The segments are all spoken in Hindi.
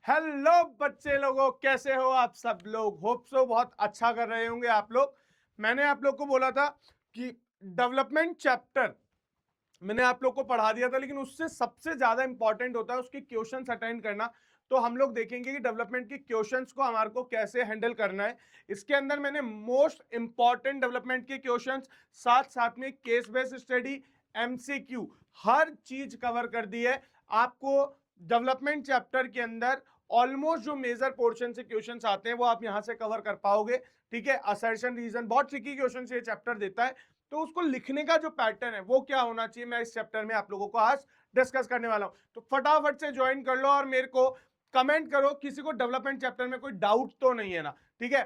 हेलो बच्चे लोगों, कैसे हो आप सब लोग। होप सो बहुत अच्छा कर रहे होंगे आप लोग। मैंने आप लोग को बोला था कि डेवलपमेंट चैप्टर मैंने आप लोग को पढ़ा दिया था, लेकिन उससे सबसे ज्यादा इंपॉर्टेंट होता है उसकी क्वेश्चंस अटेंड करना। तो हम लोग देखेंगे कि डेवलपमेंट की क्वेश्चंस को हमारे को कैसे हैंडल करना है। इसके अंदर मैंने मोस्ट इंपॉर्टेंट डेवलपमेंट के क्वेश्चंस, साथ साथ में केस बेस्ड स्टडी, एमसीक्यू, हर चीज कवर कर दी है आपको। डेवलपमेंट चैप्टर के अंदर ऑलमोस्ट जो मेजर पोर्शन से क्वेश्चंस आते हैं वो आप यहां से कवर कर पाओगे। ठीक है, असर्शन, रीजन, बहुत ट्रिकी क्वेश्चन ये चैप्टर देता है। तो उसको लिखने का जो पैटर्न है वो क्या होना चाहिए, मैं इस चैप्टर में आप लोगों को आज डिस्कस करने वाला हूं। तो फटाफट से ज्वाइन कर लो और मेरे को कमेंट करो किसी को डेवलपमेंट चैप्टर में कोई डाउट तो नहीं है ना। ठीक है,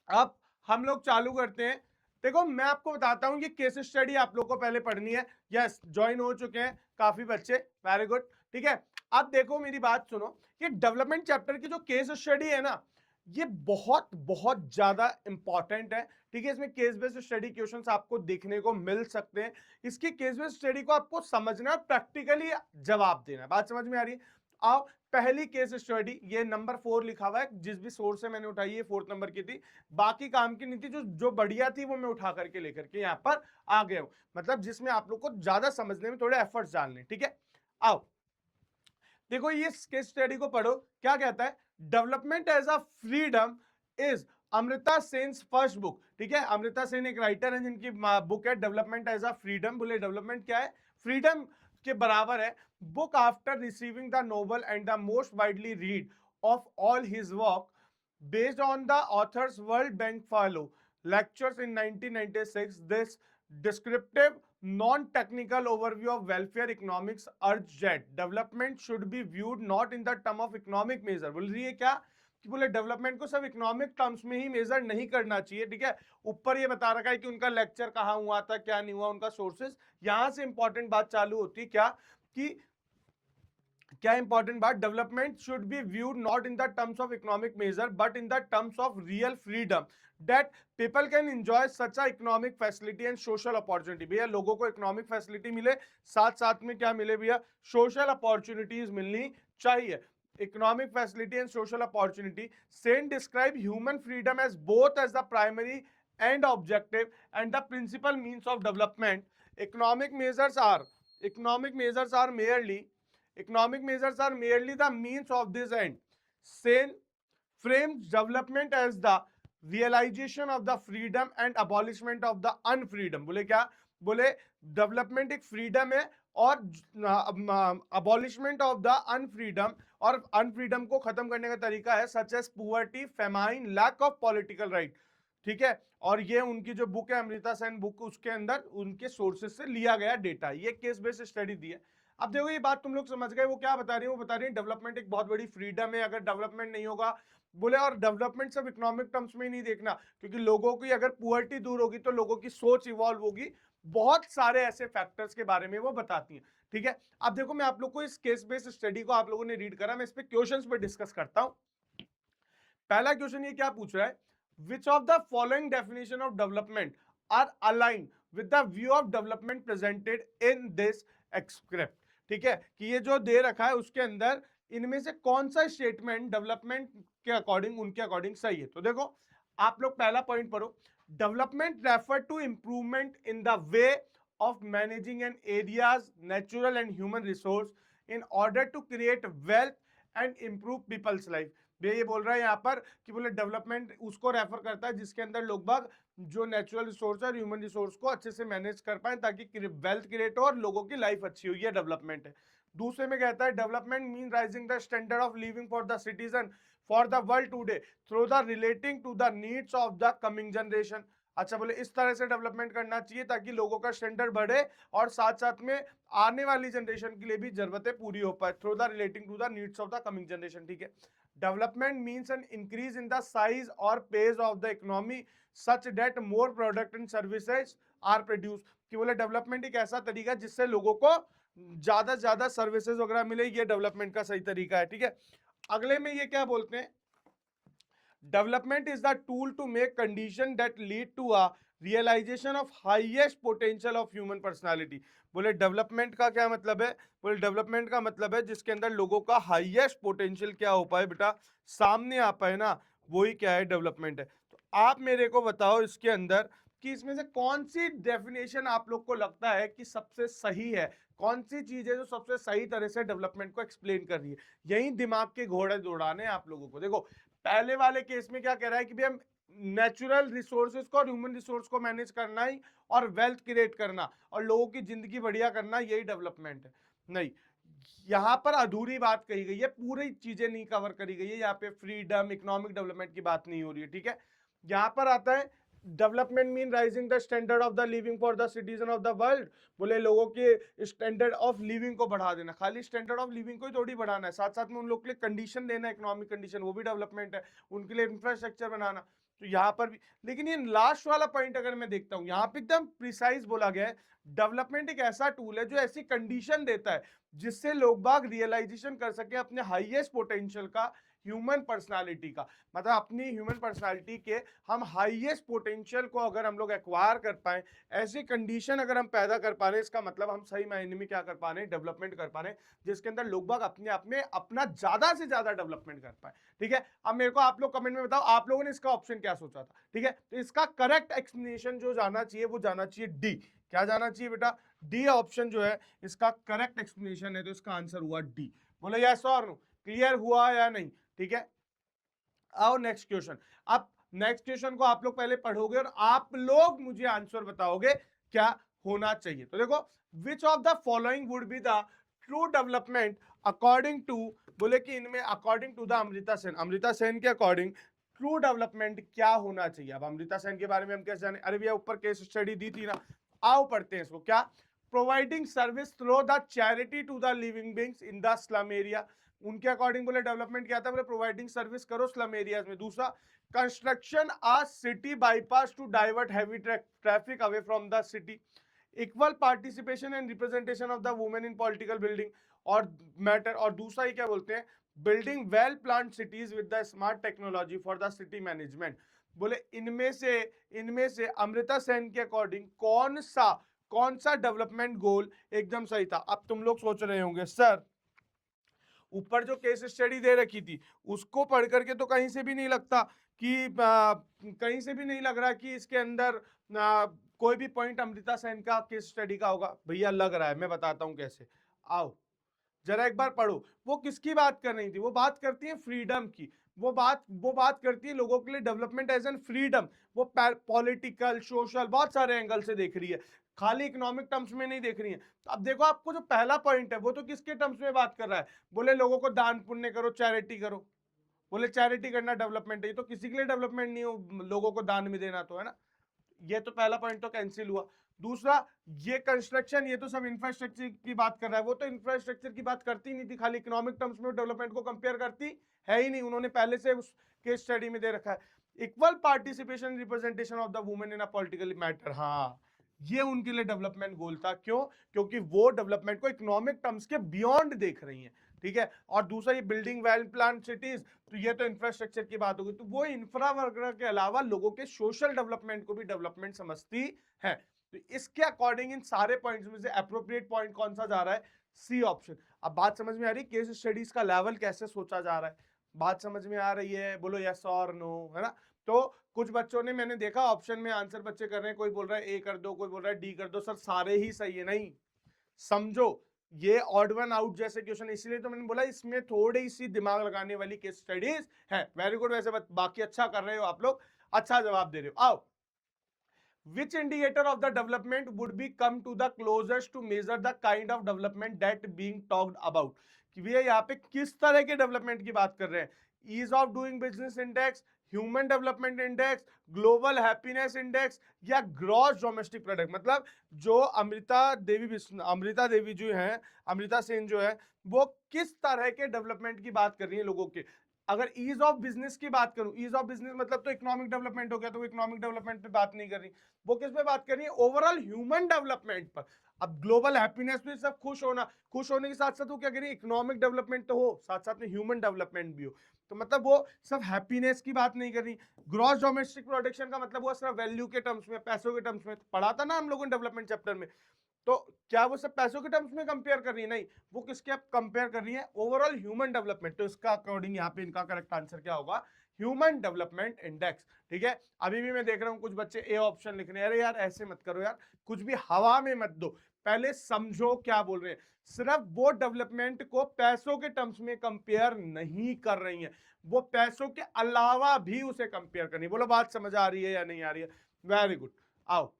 अब हम लोग चालू करते हैं। देखो, मैं आपको बताता हूं, ये केस स्टडी आप लोग को पहले पढ़नी है। यस, ज्वाइन हो चुके हैं काफी बच्चे, वेरी गुड। ठीक है, अब देखो मेरी बात सुनो। ये डेवलपमेंट चैप्टर की जो केस स्टडी है ना, ये बहुत बहुत ज्यादा इंपॉर्टेंट है। ठीक है, इसमें केस बेस्ड स्टडी क्वेश्चंस आपको देखने को मिल सकते हैं। इसकी केस बेस्ड स्टडी को आपको समझना है, प्रैक्टिकली जवाब देना है। बात समझ में आ रही है? आओ, पहली केस स्टडी, ये नंबर 4 लिखा हुआ है, जिस भी सोर्स से मैंने उठाई है 4 नंबर की थी। बाकी काम की नहीं थी, जो जो बढ़िया थी वो मैं उठा करके लेकर के यहाँ पर आ गया हूं। मतलब जिसमें आप लोग को ज्यादा समझने में थोड़े एफर्ट्स डालने। ठीक है, आओ देखो ये केस स्टडी को पढ़ो। क्या कहता है? Development as a freedom is Amrita Sen first book. ठीक है, अमृता सेन एक राइटर है जिनकी बुक है डेवलपमेंट एज अ फ्रीडम। बोले डेवलपमेंट क्या है? फ्रीडम के बराबर है। Book after receiving the noble and the most widely read of all his work based on the author's World Bank Fellow lectures in 1996. This descriptive non-technical overview of welfare economics urged that development should be viewed not in the term of economic measure। बोल रही है क्या कि बोले डेवलपमेंट को सब इकोनॉमिक टर्म्स में ही मेजर नहीं करना चाहिए। ठीक है, ऊपर ये बता रखा है कि उनका लेक्चर कहाँ हुआ था, क्या नहीं हुआ, उनका सोर्सेस। यहां से इंपॉर्टेंट बात चालू होती है क्या कि क्या इंपॉर्टेंट बात, development should be viewed not in the terms of economic measure but in the terms of real freedom that people can enjoy such a economic facility and social opportunity. भैया लोगों को इकोनॉमिक फैसिलिटी मिले, साथ साथ में क्या मिले भैया, सोशल अपॉर्चुनिटीज मिलनी चाहिए। Economic facility and social opportunity. Sen describe human freedom as both as the primary and objective and the principal means of development. Economic measures are merely Economic measures are merely the means of this end. Sen frames development as the realization of the freedom and abolishment of the unfreedom। बोले क्या? बोले डेवलपमेंट एक फ्रीडम है और अबॉलिशमेंट ऑफ द अनफ्रीडम, और अनफ्रीडम को खत्म करने का तरीका है such as poverty, famine, lack of political right. ठीक है, और ये उनकी जो बुक है अमृता सेन बुक, उसके अंदर उनके सोर्सेज से लिया गया डेटा, ये केस बेस्ड स्टडी दी है। अब देखो ये बात तुम लोग समझ गए, वो क्या बता रही है? वो बता रही है डेवलपमेंट एक बहुत बड़ी फ्रीडम है। अगर डेवलपमेंट नहीं होगा, बोले, और डेवलपमेंट सब इकोनॉमिक टर्म्स में ही नहीं देखना, क्योंकि लोगों की अगर पुअर्टी दूर होगी तो लोगों की सोच इवॉल्व होगी। बहुत सारे ऐसे फैक्टर्स के बारे में वो बताती हैं। ठीक है, अब देखो मैं आप लोग को इस केस बेस्ड स्टडी को आप लोगों ने रीड करा, मैं इस पे क्वेश्चंस पे डिस्कस करता हूं। पहला क्वेश्चन ये क्या पूछ रहा है? Which of the following definition of development are align with the view of development presented in this excerpt. ठीक है, कि ये जो दे रखा है उसके अंदर इनमें से कौन सा स्टेटमेंट डेवलपमेंट के अकॉर्डिंग, उनके अकॉर्डिंग सही है। तो देखो आप लोग पहला पॉइंट पढ़ो। Development refer to improvement in the way of managing an areas natural and human resource in order to create wealth and improve people's life. ये बोल रहा है यहाँ पर कि बोले डेवलपमेंट उसको रेफर करता है जिसके अंदर लोग बाग जो नेचुरल रिसोर्स और ह्यूमन रिसोर्स को अच्छे से मैनेज कर पाए ताकि वेल्थ क्रिएट हो और लोगों की लाइफ अच्छी हो। ये डेवलपमेंट है। दूसरे में कहता है development mean rising the standard of living for the citizen for the world today through the relating to the needs of the coming generation. अच्छा, बोले इस तरह से डेवलपमेंट करना चाहिए ताकि लोगों का स्टैंडर्ड बढ़े और साथ साथ में आने वाली जनरेशन के लिए भी जरूरतें पूरी हो पाए, through the relating to the needs of the coming generation. ठीक है, development means an increase in the size और pace of the economy such that more product and services are produce. कि बोले डेवलपमेंट एक ऐसा तरीका जिससे लोगों को ज्यादा से ज्यादा सर्विसेज वगैरह मिले, ये डेवलपमेंट का सही तरीका है। ठीक है, अगले में ये क्या बोलते हैं? Development is the tool to make condition that lead to a realisation of highest potential of human personality. बोले डेवलपमेंट का क्या मतलब है? बोले डेवलपमेंट का मतलब है जिसके अंदर लोगों का हाईएस्ट पोटेंशियल क्या हो पाए बेटा, सामने आ पाए ना, वही क्या है, डेवलपमेंट है। तो आप मेरे को बताओ इसके अंदर कि इसमें से कौन सी डेफिनेशन आप लोग को लगता है कि सबसे सही है, कौन सी चीज है जो सबसे सही तरह से डेवलपमेंट को एक्सप्लेन कर रही है। यही दिमाग के घोड़े दौड़ाने आप लोगों को। देखो पहले वाले केस में क्या कह रहा है कि भाई हम नेचुरल रिसोर्सेज को और ह्यूमन रिसोर्स को मैनेज करना ही और वेल्थ क्रिएट करना और लोगों की जिंदगी बढ़िया करना, यही डेवलपमेंट है। नहीं, यहाँ पर अधूरी बात कही गई है, पूरी चीजें नहीं कवर करी गई है। यहाँ पे फ्रीडम, इकोनॉमिक डेवलपमेंट की बात नहीं हो रही है, ठीक है। यहाँ पर आता है development mean rising the standard of the living for the citizen of the world. बोले लोगों के स्टैंडर्ड ऑफ लिविंग को बढ़ा देना, खाली स्टैंडर्ड ऑफ लिविंग को ही थोड़ी बढ़ाना है, साथ साथ में उन लोग के लिए कंडीशन देना, इकोनॉमिक कंडीशन, वो भी डेवलपमेंट है। उनके लिए इंफ्रास्ट्रक्चर बनाना, तो यहाँ पर भी। लेकिन ये लास्ट वाला पॉइंट अगर मैं देखता हूँ, यहाँ पे एकदम प्रिसाइज बोला गया है, डेवलपमेंट एक ऐसा टूल है जो ऐसी कंडीशन देता है जिससे लोग बाग रियलाइजेशन कर सके अपने हाईएस्ट पोटेंशियल का, ह्यूमन पर्सनालिटी का। मतलब अपनी ह्यूमन पर्सनालिटी के हम हाईएस्ट पोटेंशियल को अगर हम लोग एक्वायर कर पाए, ऐसी कंडीशन अगर हम पैदा कर पा रहे हैं, इसका मतलब हम सही मायने में क्या कर पा रहे हैं, डेवलपमेंट कर पा रहे हैं, जिसके अंदर लोग बाग अपने आप में अपना ज्यादा से ज्यादा डेवलपमेंट कर पाए। ठीक है, अब मेरे को आप लोग कमेंट में बताओ आप लोगों ने इसका ऑप्शन क्या सोचा था। ठीक है, तो इसका करेक्ट एक्सप्लेनेशन जो जाना चाहिए वो जाना चाहिए डी। क्या जाना चाहिए बेटा, डी ऑप्शन जो है इसका करेक्ट एक्सप्लेनेशन है, तो इसका आंसर हुआ डी। बोलो यस और नो, क्लियर हुआ या नहीं? ठीक है, आओ नेक्स्ट क्वेश्चन। अब नेक्स्ट क्वेश्चन को आप लोग पहले पढ़ोगे और आप लोग मुझे आंसर बताओगे क्या होना चाहिए। तो देखो, which of the following would be the true development according to, बोले कि इनमें according to the Amrita Sen, Amrita Sen के अकॉर्डिंग ट्रू डेवलपमेंट क्या होना चाहिए। अब अमृता सेन के बारे में हम कैसे जाने, अरे भैया ऊपर केस स्टडी दी थी ना, आओ पढ़ते हैं इसको। क्या, providing service through the charity to the living beings in the slum area. उनके अकॉर्डिंग बोले डेवलपमेंट क्या था, बोले प्रोवाइडिंग सर्विस करो स्लम एरियाज में। दूसरा, construction a city bypass to divert heavy traffic away from the city. Equal participation and representation of the women in political building और मैटर। और दूसरा ही क्या बोलते हैं, building well planned cities with the smart technology for the city management. बोले इनमें से अमृता सेन के अकॉर्डिंग कौन सा डेवलपमेंट गोल एकदम सही था। अब तुम लोग सोच रहे होंगे सर ऊपर जो केस स्टडी दे रखी थी उसको पढ़ करके तो कहीं से भी नहीं लगता कि कहीं से भी नहीं लग रहा कि इसके अंदर कोई भी पॉइंट अमृता सेन का केस स्टडी का होगा। भैया लग रहा है, मैं बताता हूं कैसे। आओ जरा एक बार पढ़ो, वो किसकी बात कर रही थी, वो बात करती है फ्रीडम की। वो बात करती है लोगों के लिए डेवलपमेंट एज एन फ्रीडम। वो पॉलिटिकल, सोशल, बहुत सारे एंगल से देख रही है, खाली इकोनॉमिक टर्म्स में नहीं देख रही है। तो अब देखो आपको जो पहला पॉइंट है वो तो किसके टर्म्स में बात कर रहा है, बोले लोगों को दान पुण्य करो, चैरिटी करो। बोले चैरिटी करना डेवलपमेंट है, ये तो किसी के लिए डेवलपमेंट नहीं हो, लोगों को दान में देना तो है ना। ये तो पहला पॉइंट तो कैंसिल हुआ। दूसरा, ये कंस्ट्रक्शन, ये तो सब इंफ्रास्ट्रक्चर की बात कर रहा है, वो तो इंफ्रास्ट्रक्चर की बात करती नहीं थी, खाली इकोनॉमिक टर्म्स में डेवलपमेंट को कंपेयर करती है ही नहीं, उन्होंने पहले से उस केस स्टडी में दे रखा है। Equal participation representation of the women in a political matter, हाँ ये उनके लिए डेवलपमेंट गोल था। क्यों? क्योंकि वो डेवलपमेंट को इकोनॉमिक टर्म्स के बियॉन्ड देख रही हैं। ठीक है, और दूसरा ये बिल्डिंग वेल प्लान सिटीज, तो ये तो इंफ्रास्ट्रक्चर की बात होगी, तो वो इंफ्रा वगैरह के अलावा लोगों के सोशल डेवलपमेंट को भी डेवलपमेंट समझती है। तो इसके अकॉर्डिंग इन सारे पॉइंट्स में से अप्रोप्रिएट पॉइंट कौन सा जा रहा है, सी ऑप्शन। अब बात समझ में आ रही, केस स्टडीज का लेवल कैसे सोचा जा रहा है, बात समझ में आ रही है? बोलो यस और नो, है ना। तो कुछ बच्चों ने, मैंने देखा ऑप्शन में आंसर बच्चे कर रहे हैं, कोई बोल रहा है ए कर दो, कोई बोल रहा है डी कर दो। सर सारे ही सही है, नहीं समझो ये ऑड वन आउट जैसे क्वेश्चन, इसलिए तो मैंने बोला इसमें थोड़ी सी दिमाग लगाने वाली केस स्टडीज है। वेरी गुड, वैसे बाकी अच्छा कर रहे हो आप लोग, अच्छा जवाब दे रहे हो। आओ, which indicator of the development would be come to the closest to measure the kind of development that being talked about। कि भैया यहाँ पे किस तरह के डेवलपमेंट की बात कर रहे हैं, ease of doing business index, human development index, global happiness index, या ग्रॉस डोमेस्टिक प्रोडक्ट। मतलब जो अमृता देवी जो है, अमृता सेन जो है, वो किस तरह के डेवलपमेंट की बात कर रही है लोगों के, अगर ईज ऑफ बिजनेस की बात करूं, ईज ऑफ बिजनेस मतलब तो इकोनॉमिक डेवलपमेंट हो गया, तो वो इकोनॉमिक डेवलपमेंट पे बात नहीं कर रही, वो किस पे बात कर रही है, ओवरऑल ह्यूमन डेवलपमेंट पर। अब ग्लोबल हैप्पीनेस भी सब खुश होने के साथ साथ वो क्या करिए, इकोनॉमिक डेवलपमेंट तो हो, साथ साथ में ह्यूमन डेवलपमेंट भी हो। तो मतलब वो सब हैप्पीनेस की बात नहीं कर रही। ग्रॉस डोमेस्टिक प्रोडक्शन का मतलब हुआ सिर्फ वैल्यू के टर्म्स में, पैसों के टर्म्स में, पढ़ा था ना हम लोगों ने डेवलपमेंट चैप्टर में। तो क्या वो सब पैसों के टर्म्स में कंपेयर कर रही है, नहीं, वो किसके कंपेयर कर रही है, ओवरऑल ह्यूमन डेवलपमेंट। तो इसका अकॉर्डिंग यहाँ पे इनका करेक्ट आंसर क्या होगा, ह्यूमन डेवलपमेंट इंडेक्स। ठीक है, अभी भी मैं देख रहा हूँ कुछ बच्चे ए ऑप्शन लिख रहे हैं, अरे यार ऐसे मत करो यार, कुछ भी हवा में मत दो, पहले समझो क्या बोल रहे हैं। सिर्फ वो डेवलपमेंट को पैसों के टर्म्स में कंपेयर नहीं कर रही है, वो पैसों के अलावा भी उसे कंपेयर करनी। बोलो बात समझ आ रही है या नहीं आ रही है, वेरी गुड। आओ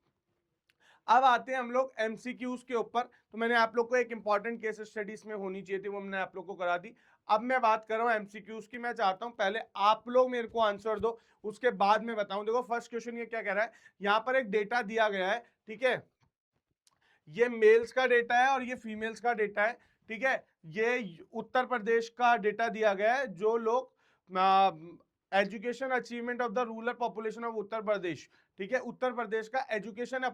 अब आते हैं हम लोग एमसीक्यूज के ऊपर। तो मैंने आप लोग को एक इंपॉर्टेंट केस स्टडीज में होनी चाहिए थी, वो मैंने आप लोग को करा दी। अब मैं बात कर रहा हूं एमसीक्यूज की। मैं चाहता हूं पहले आप लोग मेरे को आंसर दो, उसके बाद में बताऊं। देखो फर्स्ट क्वेश्चन ये क्या कह रहा है, यहां पर एक डेटा दिया गया है, ठीक है, ये मेल्स का डेटा है और ये फीमेल्स का डेटा है। ठीक है, ये उत्तर प्रदेश का डेटा दिया गया है, जो लोग education achievement of the rural population of Uttar Pradesh. ठीक है, उत्तर प्रदेश का एजुकेशन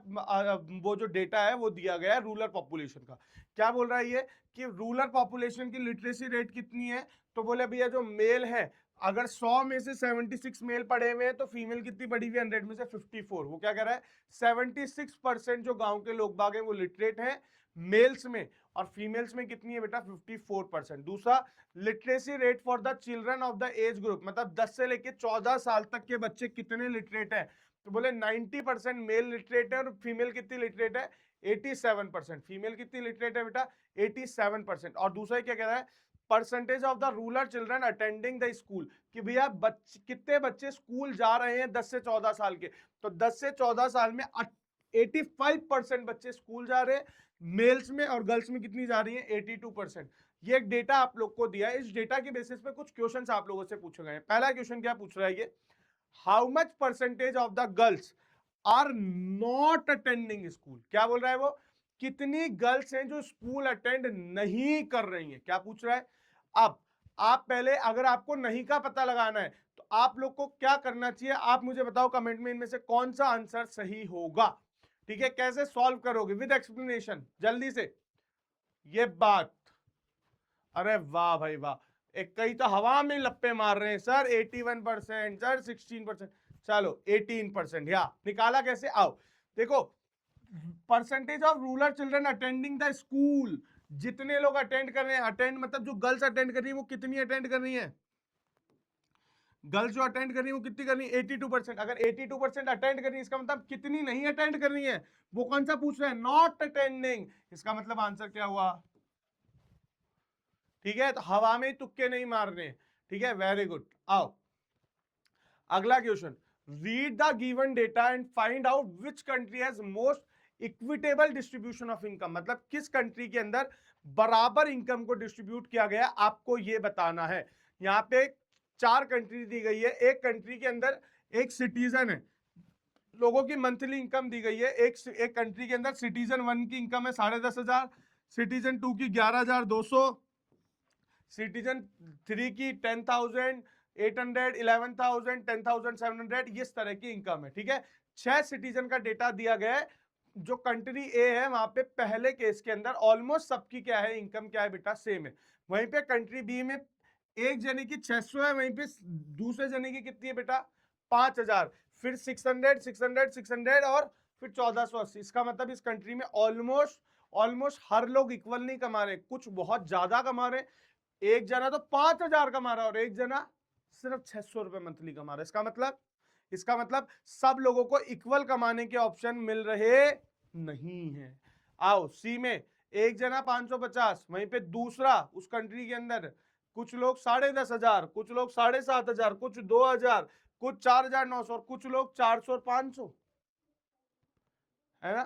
वो जो डेटा है वो दिया गया है रूरल पॉपुलेशन का। क्या बोल रहा है ये कि रूरल पॉपुलेशन की लिटरेसी रेट कितनी है, तो बोले भैया जो मेल है, अगर 100 में से 76 मेल पढ़े हुए हैं, तो फीमेल कितनी पढ़ी हुई है 100 में से 54। वो क्या कह रहा है, 76% जो गांव के लोग बाग हैं वो लिटरेट हैं मेल्स में, और फीमेल्स में कितनी है बेटा 54%। दूसरा, literacy rate for the children of the age group, मतलब 10 से लेके 14 साल तक के बच्चे कितने लिटरेट हैं, तो बोले 90% मेल लिटरेट है, और फीमेल कितनी लिटरेट है 87%। फीमेल कितनी लिटरेट है बेटा 87%। और दूसरा क्या कह रहा है, percentage of the rural children attending the school, कि भैया कितने बच्चे स्कूल जा रहे हैं 10 से 14 साल के, तो 10 से 14 साल में 85% बच्चे स्कूल जा रहे हैं मेल्स में, और गर्ल्स में कितनी जा रही है 82%। ये एक डेटा आप लोग को दिया है, इस डेटा के बेसिस पे कुछ क्वेश्चंस आप लोगों से पूछे गए हैं। पहला क्वेश्चन क्या पूछ रहा है ये, how much percentage of the girls are not attending school. क्या बोल रहा है वो, कितनी गर्ल्स हैं जो स्कूल अटेंड नहीं कर रही हैं, क्या पूछ रहा है। अब आप पहले, अगर आपको नहीं का पता लगाना है, तो आप लोग को क्या करना चाहिए, आप मुझे बताओ कमेंट में इनमें से कौन सा आंसर सही होगा। ठीक है, कैसे सॉल्व करोगे विद एक्सप्लेनेशन, जल्दी से ये बात। अरे वाह भाई वाह, एक कई तो हवा में लप्पे मार रहे हैं सर, 81% सर, 16%, चलो 18%, या निकाला कैसे, आओ देखो, percentage of rural children attending the school, जितने लोग अटेंड कर रहे हैं, अटेंड मतलब जो गर्ल्स अटेंड कर रही है वो कितनी अटेंड कर रही है, गर्ल्स जो अटेंड कर रही है वो कितनी कर रही है 82%। अगर 82% अटेंड कर रही है, इसका मतलब कितनी नहीं अटेंड कर रही है, वो कौन सा पूछ रहे हैं, नॉट अटेंडिंग। इसका मतलब आंसर क्या हुआ, ठीक है, तो हवा में तुक्के नहीं मारने। ठीक है, वेरी गुड। आओ अगला question, read the given data and find out which country has most equitable distribution of income, मतलब किस कंट्री के अंदर बराबर इनकम को डिस्ट्रीब्यूट किया गया, आपको यह बताना है। यहां पे 4 कंट्री दी गई है, एक कंट्री के अंदर एक सिटीजन है, लोगों की मंथली इनकम दी गई है। एक कंट्री के अंदर सिटीजन 1 की इनकम है 10,500, सिटीजन 2 की 11,200, सिटीजन 3 की 10,800, 11,000, 10,700, इस तरह की इनकम है। ठीक है, 6 सिटीजन का डेटा दिया गया है। जो कंट्री ए है वहां पे पहले केस के अंदर ऑलमोस्ट सबकी क्या है, इनकम क्या है बेटा, सेम है। वहीं पे कंट्री बी में एक जने की 600 है, वहीं पे दूसरे जने की कितनी है बेटा 5,000, फिर 600, 600, 600 और फिर 1,480। इसका मतलब इस कंट्री में ऑलमोस्ट हर लोग इक्वल नहीं कमा रहे, कुछ बहुत ज्यादा कमा रहे। एक जना तो 5,000 कमा रहा है और एक जना सिर्फ 600 रुपए मंथली कमा रहा है। इसका मतलब सब लोगों को इक्वल कमाने के ऑप्शन मिल रहे नहीं है। आओ सी में एक जना 550, वहीं पे दूसरा उस कंट्री के अंदर कुछ लोग 10,500, कुछ लोग 7,500, कुछ 2,000, कुछ 4,900 और कुछ लोग 400 और 500, है ना।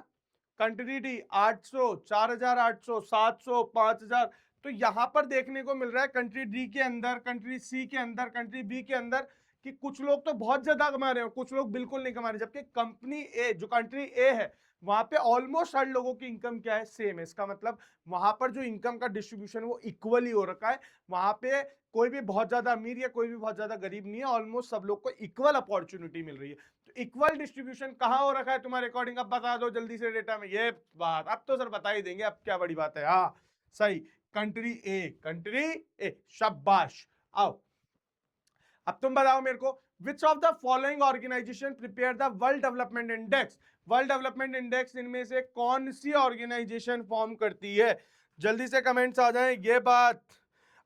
Country D 800, 4,800, 700, 5,000। तो यहां पर देखने को मिल रहा है कंट्री डी के अंदर, कंट्री सी के अंदर, कंट्री बी के अंदर कि कुछ लोग तो बहुत ज्यादा कमा रहे हैं और कुछ लोग बिल्कुल नहीं कमा रहे। जबकि कंपनी ए, जो कंट्री ए है, वहां पे ऑलमोस्ट हर लोगों की इनकम क्या है, सेम है। इसका मतलब वहां पर जो इनकम का डिस्ट्रीब्यूशन वो इक्वली हो रखा है। वहां पे कोई भी बहुत ज्यादा अमीर या कोई भी बहुत ज्यादा गरीब नहीं है, ऑलमोस्ट सब लोग को इक्वल अपॉर्चुनिटी मिल रही है। तो इक्वल डिस्ट्रीब्यूशन कहां हो रखा है तुम्हारे अकॉर्डिंग, अब बता दो जल्दी से डेटा में। ये बात अब तो सर बता ही देंगे, अब क्या बड़ी बात है। हाँ सही, कंट्री ए, कंट्री ए, शाबाश। आओ अब तुम बताओ मेरे को, which of the following organisation prepare the world development index. World development index इनमें से कौन सी ऑर्गेनाइजेशन फॉर्म करती है? जल्दी से कमेंट्स आ जाएं ये बात।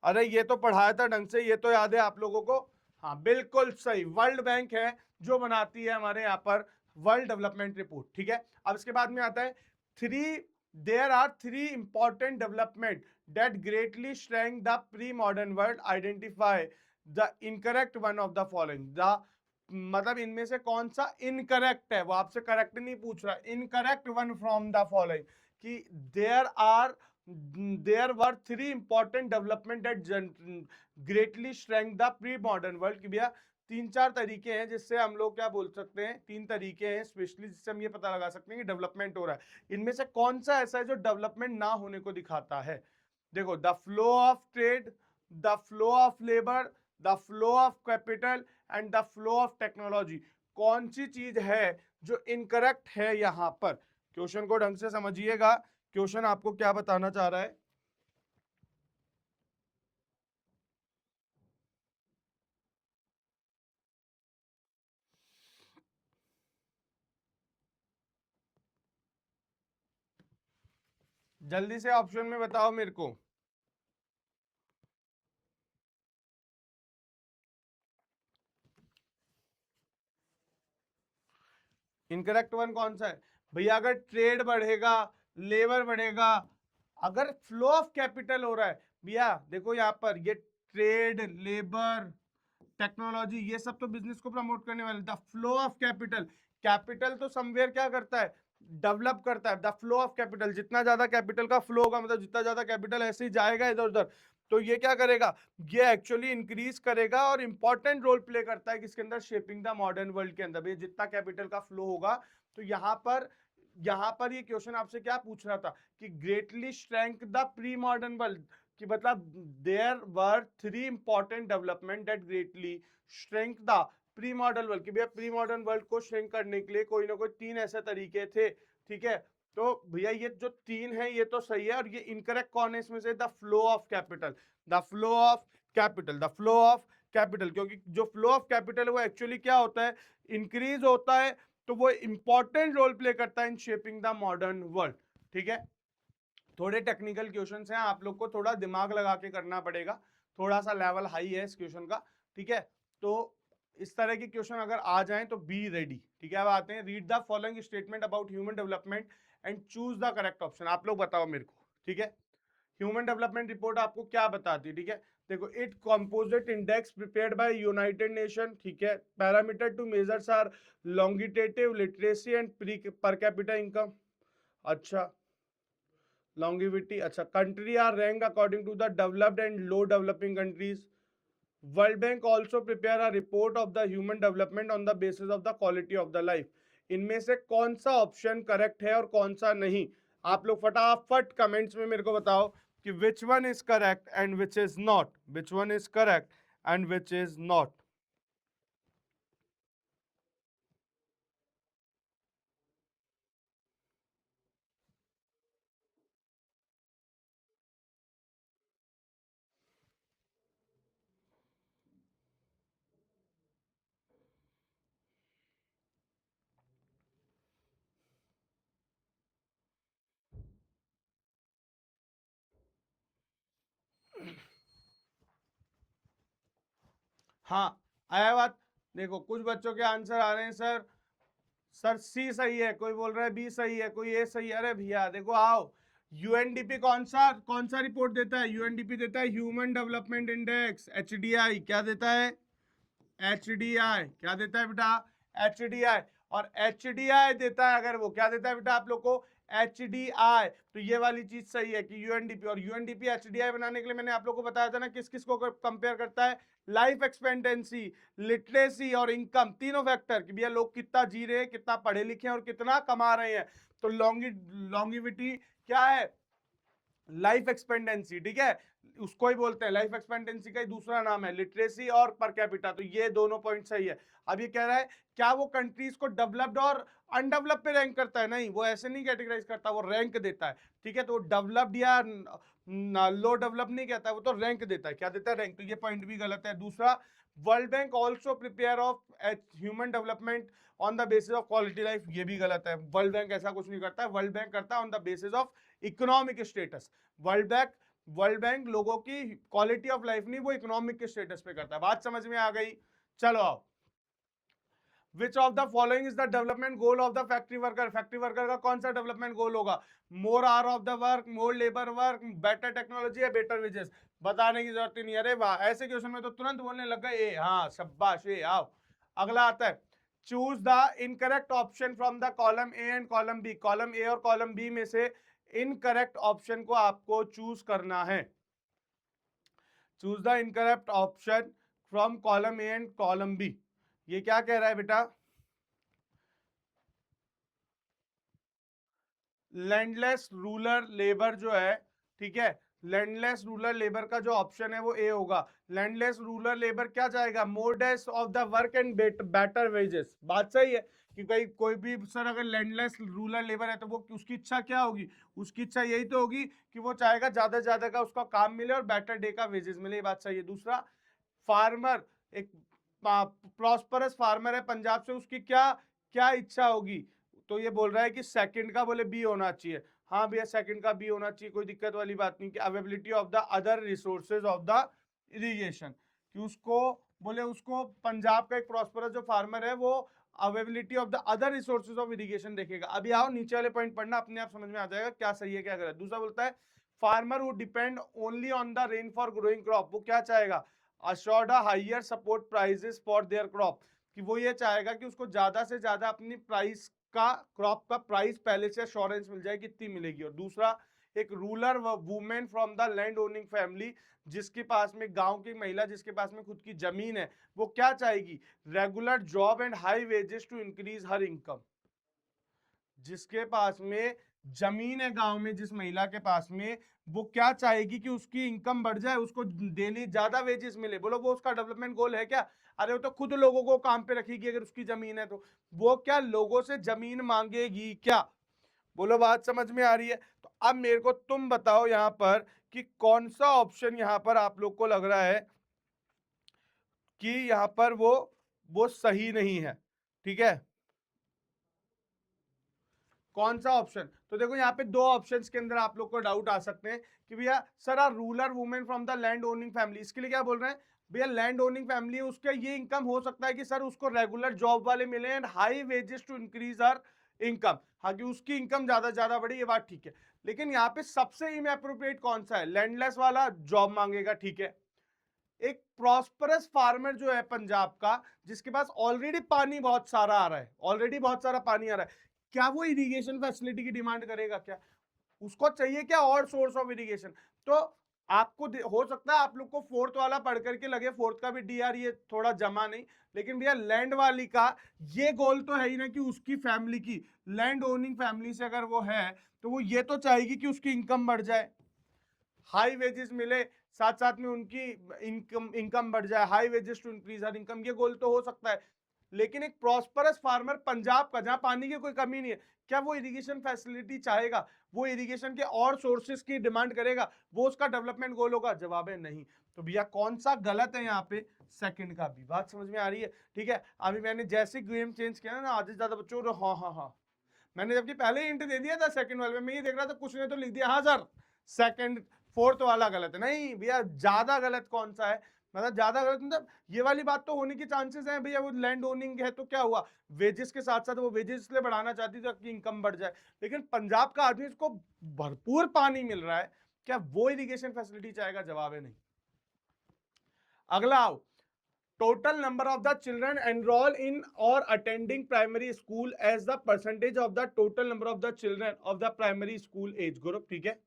अरे ये तो पढ़ाया था ढंग से, ये तो याद है आप लोगों को। हाँ बिल्कुल सही, वर्ल्ड बैंक है जो बनाती है हमारे यहाँ पर वर्ल्ड डेवलपमेंट रिपोर्ट। ठीक है, अब इसके बाद में आता है three, there are three important development that greatly strength the pre modern world, identify the incorrect one of the following. The मतलब इनमें से कौन सा इनकरेक्ट है, वो आपसे करेक्ट नहीं पूछ रहा, incorrect one from the following, कि there were three important development that greatly strength the pre modern world. कि भैया तीन चार तरीके हैं जिससे हम लोग क्या बोल सकते हैं, तीन तरीके हैं स्पेशली जिससे हम ये पता लगा सकते हैं कि डेवलपमेंट हो रहा है। इनमें से कौन सा ऐसा है जो डेवलपमेंट ना होने को दिखाता है? देखो, the flow of trade, the flow of labour, the flow of capital and the flow of technology. कौन सी चीज है जो इनकरेक्ट है यहां पर? क्वेश्चन को ढंग से समझिएगा, क्वेश्चन आपको क्या बताना चाह रहा है। जल्दी से ऑप्शन में बताओ मेरे को। इनकरेक्ट वन कौन सा है भैया? अगर ट्रेड बढ़ेगा, लेबर बढ़ेगा, अगर फ्लो ऑफ कैपिटल हो रहा है भैया, देखो यहां पर ये ट्रेड, लेबर, टेक्नोलॉजी, ये सब तो बिजनेस को प्रमोट करने वाले। The flow of capital, capital तो समवेयर क्या करता है, डेवलप करता है। द फ्लो ऑफ कैपिटल, जितना ज्यादा कैपिटल का फ्लो होगा, मतलब जितना ज्यादा कैपिटल ऐसे ही जाएगा इधर उधर, तो ये क्या करेगा, ये एक्चुअली इंक्रीज करेगा और इंपॉर्टेंट रोल प्ले करता है किसके अंदर, शेपिंग द मॉडर्न वर्ल्ड के अंदर। जितना कैपिटल का फ्लो होगा, तो यहाँ पर ये क्वेश्चन आपसे क्या पूछ रहा था कि greatly strength the pre modern world, कि मतलब there were three important development that greatly shrink the pre modern world. कि भैया प्री मॉडर्न वर्ल्ड को श्रिंक करने के लिए कोई ना कोई तीन ऐसे तरीके थे। ठीक है, तो भैया ये जो तीन है ये तो सही है, और ये इनकरेक्ट कौन है इसमें से? The flow of capital, the flow of capital, the flow of capital. क्योंकि जो फ्लो ऑफ कैपिटल है वो एक्चुअली क्या होता है, इंक्रीज होता है, तो वो इंपॉर्टेंट रोल प्ले करता है in shaping the modern world. ठीक है, थोड़े टेक्निकल क्वेश्चंस हैं, आप लोग को थोड़ा दिमाग लगा के करना पड़ेगा, थोड़ा सा लेवल हाई है इस क्वेश्चन का। ठीक है, तो इस तरह के क्वेश्चन अगर आ जाएं तो बी रेडी। ठीक है, अब आते हैं, read the following statement about human development and choose the correct option. आप लोग बताओ मेरे को। ठीक है, ह्यूमन डेवलपमेंट रिपोर्ट आपको क्या बताती है? ठीक है, देखो, it composite index prepared by United Nation. ठीक है, parameter to measures are longevity literacy and per capita income. अच्छा, longevity, अच्छा, country are ranked according to the developed and low developing countries. World Bank also prepare a report of the human development on the basis of the quality of the life. इनमें से कौन सा ऑप्शन करेक्ट है और कौन सा नहीं? आप लोग फटाफट कमेंट्स में मेरे को बताओ कि which one is correct and which is not, which one is correct and which is not. हाँ, आया बात। देखो, कुछ बच्चों के आंसर आ रहे हैं सर, सी सही है, कोई बोल रहा है बी सही है, कोई ए सही है। अरे भैया देखो, आओ, यूएनडीपी कौन सा रिपोर्ट देता है? यूएनडीपी देता है ह्यूमन डेवलपमेंट इंडेक्स, एचडीआई। क्या देता है? एचडीआई। क्या देता है बेटा? एचडीआई। और एचडीआई देता है, अगर वो क्या देता है बेटा आप लोग को? HDI, तो ये वाली चीज सही है कि यूएनडीपी, और यूएनडीपी HDI बनाने के लिए मैंने आप लोगों को बताया था ना किस किस को कंपेयर करता है, लाइफ एक्सपेक्टेंसी, लिटरेसी और इनकम, तीनों फैक्टर कि भैया लोग कितना जी रहे हैं, कितना पढ़े लिखे हैं और कितना कमा रहे हैं। तो लॉन्गिविटी क्या है, लाइफ एक्सपेक्टेंसी, ठीक है, उसको ही बोलते हैं, लाइफ एक्सपेक्टेंसी का ही दूसरा नाम है लिटरेसी और पर कैपिटा, तो ये दोनों पॉइंट सही है। अब ये कह रहा है क्या वो कंट्रीज को डेवलप्ड और अनडेवलप्ड पे रैंक करता है, नहीं, वो ऐसे नहीं कैटेगराइज करता, वो रैंक देता है, ठीक है, तो डेवलप्ड या लो डेवलप नहीं कहता, वो तो रैंक देता है, क्या देता है, रैंक, तो ये पॉइंट भी गलत है। दूसरा, world bank also prepare of human development on the basis of quality life, ये भी गलत है, वर्ल्ड बैंक ऐसा कुछ नहीं करता है, वर्ल्ड बैंक करता है on the basis of economic status. World bank लोगों की क्वालिटी ऑफ लाइफ नहीं, वो इकोनॉमिक के स्टेटस पे करता है। बात समझ में आ गई? चलो आओ, which of the following is the development goal of the factory worker, factory worker का कौन सा डेवलपमेंट गोल होगा, more hour of the work, more labour work, better technology या बेटर वेजेस, बताने की जरूरत ही नहीं। अरे वाह, ऐसे क्वेश्चन में तो तुरंत बोलने लग गए ए, हाँ शाबाश, ए आओ। अगला आता है, choose the incorrect option from the column A and column B, column A और कॉलम बी में से इनकरेक्ट ऑप्शन को आपको चूज करना है। Choose the incorrect option from column A and column B. ये क्या कह रहा है बेटा, लैंडलेस रूरल लेबर जो है, ठीक है, लैंडलेस रूरल लेबर का जो ऑप्शन है वो ए होगा। लैंडलेस रूरल लेबर क्या चाहेगा, more days of the work and better wages, बात सही है कि कोई भी सर अगर लैंडलेस रूरल लेबर है तो वो उसकी इच्छा क्या होगी, उसकी इच्छा यही तो होगी कि वो चाहेगा ज्यादा से ज्यादा का उसका काम मिले और बेटर डे का वेजेस मिले, ये बात सही है। दूसरा, फार्मर, एक प्रॉस्परस फार्मर है पंजाब से, उसकी क्या क्या इच्छा होगी, तो ये बोल रहा है कि सेकंड का बोले बी होना चाहिए। हाँ भैया सेकंड का बी होना चाहिए, कोई दिक्कत वाली बात नहीं, कि availability of the other resources of the irrigation, कि उसको बोले उसको पंजाब का एक प्रॉस्परस जो फार्मर है वो availability of the other resources of irrigation देखेगा। अभी आओ नीचे वाले पॉइंट पढ़ना, अपने आप समझ में आ जाएगा क्या सही है क्या गलत। दूसरा बोलता है farmer would depend only on the rain for growing crop, वो क्या चाहेगा, assured a higher support prices for their crop, कि वो ये चाहेगा कि उसको ज्यादा से ज्यादा अपनी प्राइस का, क्रॉप का प्राइस पहले से अश्योरेंस मिल जाए, कितनी मिलेगी। और दूसरा, एक rural women from the land owning family, जिसके पास में, गांव की महिला जिसके पास में खुद की जमीन है, वो क्या चाहेगी, regular job and high wages to increase her income, जिसके पास में जमीन है गांव में, जिस महिला के पास में, वो क्या चाहेगी कि उसकी इनकम बढ़ जाए, उसको डेली ज्यादा वेजेस मिले। बोलो वो उसका डेवलपमेंट गोल है क्या, अरे वो तो खुद लोगों को काम पे रखेगी, अगर उसकी जमीन है तो वो क्या लोगों से जमीन मांगेगी क्या, बोलो बात समझ में आ रही है। तो अब मेरे को तुम बताओ यहां पर कि कौन सा ऑप्शन यहां पर आप लोग को लग रहा है कि यहां पर वो सही नहीं है, ठीक है, कौन सा ऑप्शन। तो देखो यहाँ पे दो ऑप्शंस के अंदर आप लोग को डाउट आ सकते हैं कि भैया sir are rural women from the land owning family, इसके लिए क्या बोल रहे हैं, भैया लैंड ओनिंग फैमिली उसका ये इनकम हो सकता है कि सर उसको रेगुलर जॉब वाले मिले and high wages to increase her income, हाँ कि उसकी इनकम ज्यादा बढ़े, ये बात ठीक है। लेकिन यहाँ पे सबसे इनएप्रोप्रिएट कौन सा है, लैंडलेस वाला जॉब मांगेगा, ठीक है, एक प्रॉस्परस फार्मर जो है पंजाब का, जिसके पास ऑलरेडी पानी बहुत सारा आ रहा है, ऑलरेडी बहुत सारा पानी आ रहा है, क्या वो इरिगेशन फैसिलिटी की डिमांड करेगा क्या, उसको चाहिए क्या और सोर्स ऑफ इरिगेशन। तो आपको हो सकता है आप लोग को फोर्थ वाला पढ़ करके लगे फोर्थ का भी डीआर ये थोड़ा जमा नहीं, लेकिन भैया लैंड वाली का ये गोल तो है ही ना कि उसकी फैमिली की, लैंड ओनिंग फैमिली से अगर वो है तो वो ये तो चाहेगी कि उसकी इनकम बढ़ जाए, हाई वेजेस मिले, साथ साथ में उनकी इनकम बढ़ जाए, high wages to increase her income, ये गोल तो हो सकता है। लेकिन एक प्रॉस्परस फार्मर पंजाब का, जहां पानी की कोई कमी नहीं है, क्या वो इरिगेशन फैसिलिटी चाहेगा, वो इरिगेशन के और सोर्सेस की डिमांड करेगा, वो उसका डेवलपमेंट गोल होगा, जवाब है नहीं। तो भैया कौन सा गलत है यहाँ पे, सेकंड का भी, बात समझ में आ रही है, ठीक है। अभी मैंने जैसे गेम चेंज किया ना, आधे से ज्यादा बच्चों को हाँ हाँ हाँ, मैंने जबकि पहले ही इंट दे दिया था सेकंड वाले में, मैं ये देख रहा था कुछ ने तो लिख दिया हाँ सर सेकंड फोर्थ वाला गलत है, नहीं भैया ज्यादा गलत कौन सा है, मतलब ज्यादा गलत मतलब ये वाली बात तो होने की चांसेस है भैया, वो लैंड ओनिंग है तो क्या हुआ, वेजेस के साथ साथ वो वेजेस इसलिए बढ़ाना चाहती थी कि इनकम बढ़ जाए, लेकिन पंजाब का आदमी इसको भरपूर पानी मिल रहा है, क्या वो इरिगेशन फैसिलिटी चाहेगा, जवाब है नहीं। अगला आओ, total number of the children enroll in or attending primary school as the percentage of the total number of the children of the primary school age group. ठीक है,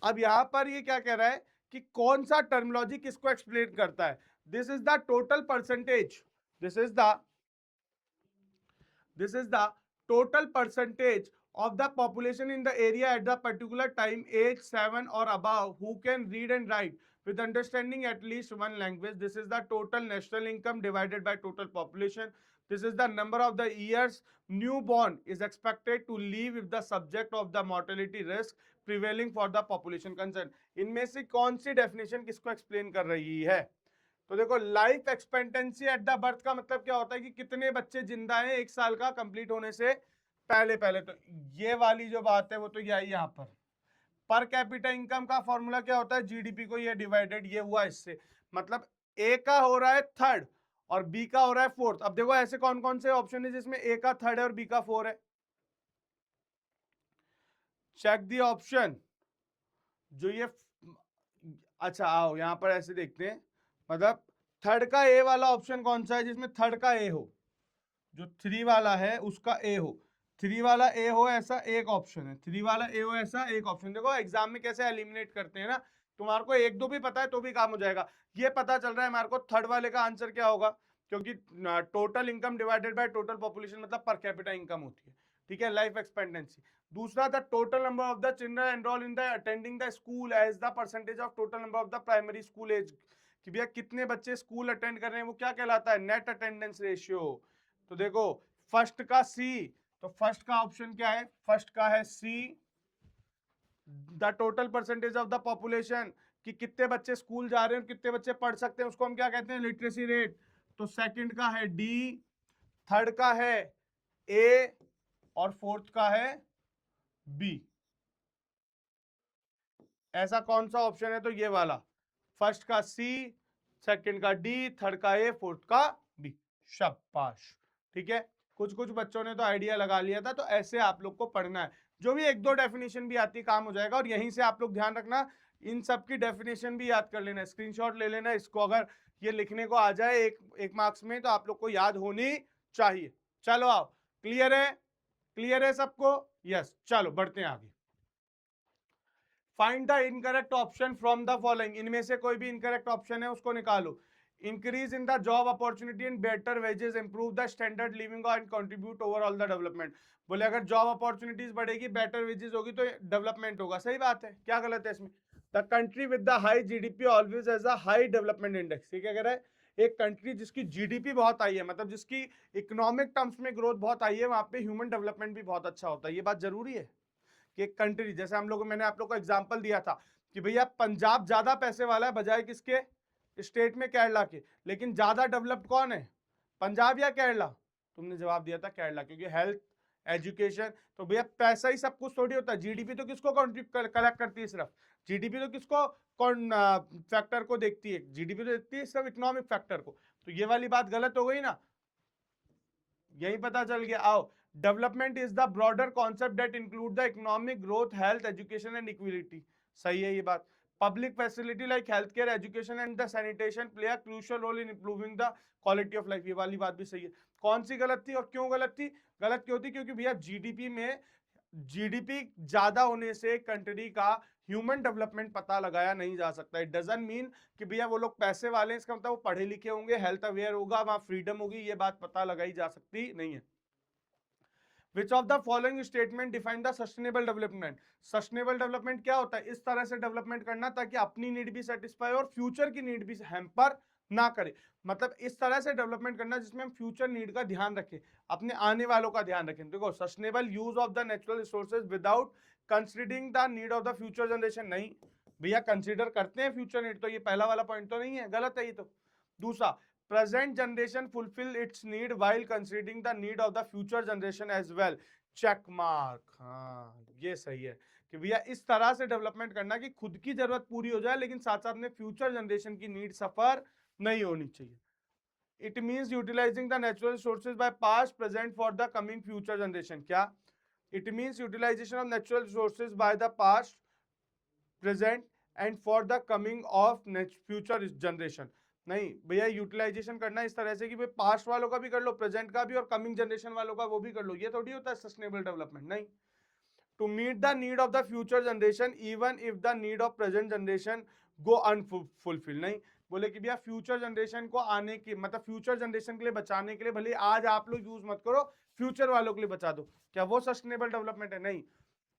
अब यहां पर ये क्या कह रहा है कि कौन सा टर्मिनोलॉजी किसको एक्सप्लेन करता है. This is the total percentage, this is the total percentage of the population in the area at the particular time, age 7 or above, who can read and write with understanding at least one language. This is the total national income divided by total population. This is the number of the years newborn is expected to live if the subject of the mortality risk prevailing for the population concerned. इनमें से कौन सी डेफिनेशन किसको एक्सप्लेन कर रही है? तो देखो, life expectancy at the birth का मतलब क्या होता है कि कितने बच्चे जिंदा हैं 1 साल का कंप्लीट होने से पहले. तो ये वाली जो बात है वो तो यही यहां पर कैपिटा इनकम का फॉर्मूला क्या होता है, जीडीपी को ये डिवाइडेड ये हुआ इससे, मतलब ए का हो रहा है थर्ड और बी का हो रहा है फोर्थ. अब देखो ऐसे कौन कौन से ऑप्शन है जिसमें ए का थर्ड है और बी का 4 है. चेक दी ऑप्शन जो ये, अच्छा आओ यहां पर ऐसे देखते हैं, मतलब थर्ड का ए वाला ऑप्शन कौन सा है जिसमें थर्ड का ए हो, जो 3 वाला है उसका ए हो, 3 वाला ए हो ऐसा एक ऑप्शन है, 3 वाला ए हो ऐसा एक ऑप्शन. देखो एग्जाम में कैसे एलिमिनेट करते हैं ना, तुम्हारे को 1 2 भी पता है तो भी काम हो जाएगा. ये पता चल रहा है हमारे को थर्ड वाले का आंसर क्या होगा, क्योंकि total income divided by total population मतलब पर कैपिटा इनकम होती है. ठीक है, लाइफ एक्सपेक्टेंसी. दूसरा, the total number of the children enrol in the attending the school as the percentage of total number of the primary school age, कि भैया कितने बच्चे स्कूल अटेंड कर रहे हैं, वो क्या कहलाता है, नेट अटेंडेंस रेशियो. तो देखो फर्स्ट का सी, तो फर्स्ट का ऑप्शन क्या है, फर्स्ट का है C, the total percentage of the population, कि कितने बच्चे स्कूल जा रहे हैं कितने बच्चे पढ़ सकते हैं, उसको हम क्या कहते हैं, लिटरेसी रेट. तो सेकंड का है डी, थर्ड का है ए और फोर्थ का है बी. ऐसा कौन सा ऑप्शन है, तो ये वाला, फर्स्ट का सी, सेकंड का डी, थर्ड का ए, फोर्थ का बी. शाबाश. ठीक है, कुछ कुछ बच्चों ने तो आइडिया लगा लिया था. तो ऐसे आप लोग को पढ़ना है, जो भी 1 2 डेफिनेशन भी आती काम हो जाएगा. और यहीं से आप लोग ध्यान रखना, इन सब की डेफिनेशन भी याद कर लेना, स्क्रीनशॉट ले लेना इसको. अगर ये लिखने को आ जाए एक मार्क्स में तो आप लोग को याद होनी चाहिए. चलो आओ, क्लियर है, क्लियर है सबको, यस. चलो बढ़ते हैं आगे. Find the incorrect option from the following, इनमें से कोई भी इनकरेक्ट ऑप्शन है उसको निकालो. Increase in the job opportunity and better wages improve the standard living and contribute overall the development. बोले अगर जॉब अपॉर्चुनिटीज बढ़ेगी, बेटर वेजेस होगी तो डेवलपमेंट होगा. सही बात है, क्या गलत है इसमें. The country with the high GDP always has a high development index. ये क्या कह रहा है, एक कंट्री जिसकी जीडीपी बहुत आई है, मतलब जिसकी इकोनॉमिक टर्म्स में ग्रोथ बहुत आई है, वहां पे ह्यूमन डेवलपमेंट भी बहुत अच्छा होता है. ये बात जरूरी है कि एक कंट्री, जैसे हम लोग, मैंने आप लोग को एग्जांपल दिया था कि भैया पंजाब ज्यादा पैसे वाला है बजाय किसके, स्टेट में केरला के, लेकिन ज्यादा डेवलप्ड कौन है, पंजाब या केरला. तुमने जवाब दिया था केरला, क्योंकि हेल्थ, एजुकेशन. तो भैया पैसा ही सब कुछ थोड़ी होता है. जीडीपी तो किसको कलेक्ट करती है, सिर्फ जीडीपी तो किसको, कौन फैक्टर को देखती है, जीडीपी तो देखती है सिर्फ इकोनॉमिक फैक्टर को. तो ये वाली बात गलत हो गई ना, यही पता चल गया. आओ, development is the broader concept that include the economic growth, health, education and equality. सही है ये बात. Public facility like health care, education and the sanitation play a crucial role in improving the quality of life. ये वाली बात भी सही है. कौन सी गलत थी और क्यों गलत थी, गलत क्यों थी, क्योंकि भैया जीडीपी में, जीडीपी ज्यादा होने से कंट्री का ह्यूमन डेवलपमेंट पता लगाया नहीं जा सकता. इट डजंट मीन कि भैया वो लोग पैसे वाले हैं, इसका मतलब वो पढ़े लिखे होंगे, हेल्थ अवेयर होगा, वहां फ्रीडम होगी, ये बात पता लगाई जा सकती नहीं है. Which of the following statement define the sustainable development? Sustainable development क्या होता है, इस तरह से डेवलपमेंट करना ताकि अपनी नीड भी सेटिस्फाई और फ्यूचर की नीड भी हैम्पर ना करे. मतलब इस तरह से डेवलपमेंट करना जिसमें हम फ्यूचर नीड का ध्यान रखें, अपने आने वालों का ध्यान रखें. देखो, sustainable use of the natural resources without considering the need of the future generation. नहीं भैया, कंसिडर करते हैं फ्यूचर नीड, तो ये पहला वाला पॉइंट तो नहीं है, गलत है ये तो. दूसरा, present generation fulfill its need while considering the need of the future generation as well. Check mark. हाँ ये सही है कि भैया इस तरह से डेवलपमेंट करना कि खुद की जरूरत पूरी हो जाए लेकिन साथ साथ में फ्यूचर जनरेशन की नीड सफर नहीं होनी चाहिए. It means utilising the natural resources by past present for the coming future generation. क्या, it means utilisation of natural resources by the past, present and for the coming of future generation. नहीं भैया, यूटिलाइजेशन करना इस तरह से कि भाई पास्ट वालों का भी कर लो, प्रेजेंट का भी, और कमिंग जनरेशन वालों का वो भी कर लो, ये थोड़ी होता है सस्टेनेबल डेवलपमेंट। नहीं, to meet the need of the future generation even if the need of present generation go unfulfil. नहीं, बोले कि भैया फ्यूचर जनरेशन को आने की, मतलब फ्यूचर जनरेशन के लिए बचाने के लिए भले आज आप लोग यूज मत करो, फ्यूचर वालों के लिए बचा दो, क्या वो सस्टेनेबल डेवलपमेंट है? नहीं,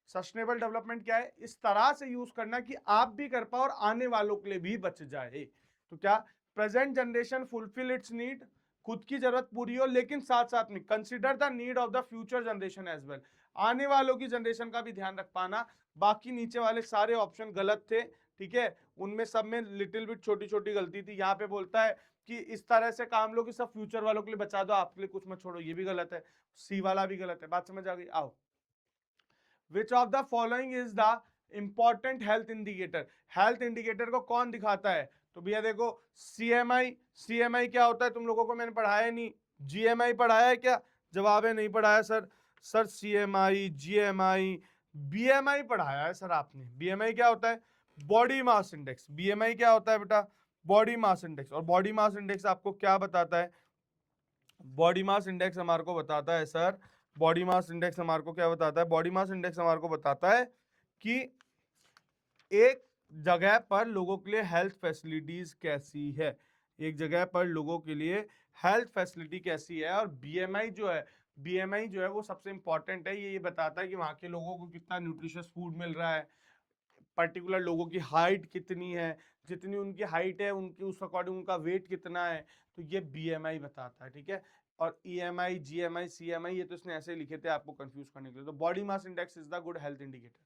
सस्टेनेबल डेवलपमेंट क्या है? इस तरह से यूज करना कि आप भी कर पाओ और आने वालों के लिए भी बच जाए। तो क्या present generation fulfil its need, खुद की जरूरत पूरी हो, लेकिन साथ साथ में consider the need of the future generation as well, आने वालों की जनरेशन का भी ध्यान रख पाना। बाकी नीचे वाले सारे ऑप्शन गलत थे, ठीक है, उनमें सब में लिटिल बिट छोटी छोटी गलती थी। यहाँ पे बोलता है कि इस तरह से काम लो कि सब फ्यूचर वालों के लिए बचा दो, आपके लिए कुछ मत छोड़ो, ये भी गलत है। सी वाला भी गलत है। बात समझ आ गई? आओ, which of the following is the important health indicator? Health indicator को कौन दिखाता है? तो भैया देखो, सीएमआई, सीएमआई क्या होता है तुम लोगों को मैंने पढ़ाया नहीं। जीएमआई पढ़ाया है क्या? जवाब है नहीं पढ़ाया sir. Sir CMI, GMI, BMI पढ़ाया है सर आपने। बीएमआई क्या होता है? Body mass index. बीएमआई क्या होता है बेटा? Body mass index. और बॉडी मास इंडेक्स आपको क्या बताता है? बॉडी मास इंडेक्स हमारे को बताता है सर, बॉडी मास इंडेक्स हमारे को क्या बताता है? बॉडी मास इंडेक्स हमारे को बताता है कि एक जगह पर लोगों के लिए हेल्थ फैसिलिटीज कैसी है, एक जगह पर लोगों के लिए हेल्थ फैसिलिटी कैसी है। और बीएमआई जो है, बीएमआई जो है वो सबसे इंपॉर्टेंट है। ये बताता है कि वहाँ के लोगों को कितना न्यूट्रिशियस फूड मिल रहा है, पर्टिकुलर लोगों की हाइट कितनी है, जितनी उनकी हाइट है उनकी उस अकॉर्डिंग उनका वेट कितना है, तो ये बीएमआई बताता है, ठीक है। और ईएमआई, जीएमआई, सीएमआई ये तो इसने ऐसे लिखे थे आपको कंफ्यूज करने के लिए। तो body mass index is the good health indicator.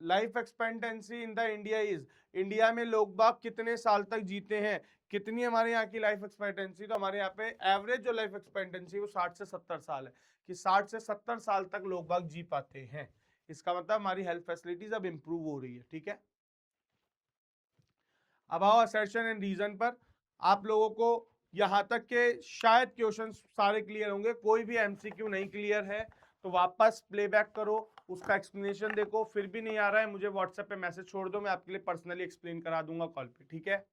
Life expectancy in the India is, India में लोग बाग कितने साल तक जीते हैं? कितनी हमारे यहाँ की लाइफ एक्सपेक्टेंसी? तो हमारे यहाँ पे एवरेज जो लाइफ एक्सपेक्टेंसी है वो 60 से 70 साल है, कि 60 से 70 साल तक लोग बाग जी पाते हैं। इसका मतलब हमारी हेल्थ फैसिलिटीज अब इंप्रूव हो रही है, ठीक है। अब आओ असर्शन एंड रीजन पर। आप लोगों को यहां तक के शायद क्वेश्चन सारे क्लियर होंगे, कोई भी एमसीक्यू नहीं क्लियर है तो वापस प्लेबैक करो, उसका एक्सप्लेनेशन देखो। फिर भी नहीं आ रहा है, मुझे व्हाट्सएप पे मैसेज छोड़ दो, मैं आपके लिए पर्सनली एक्सप्लेन करा दूंगा कॉल पे, ठीक है।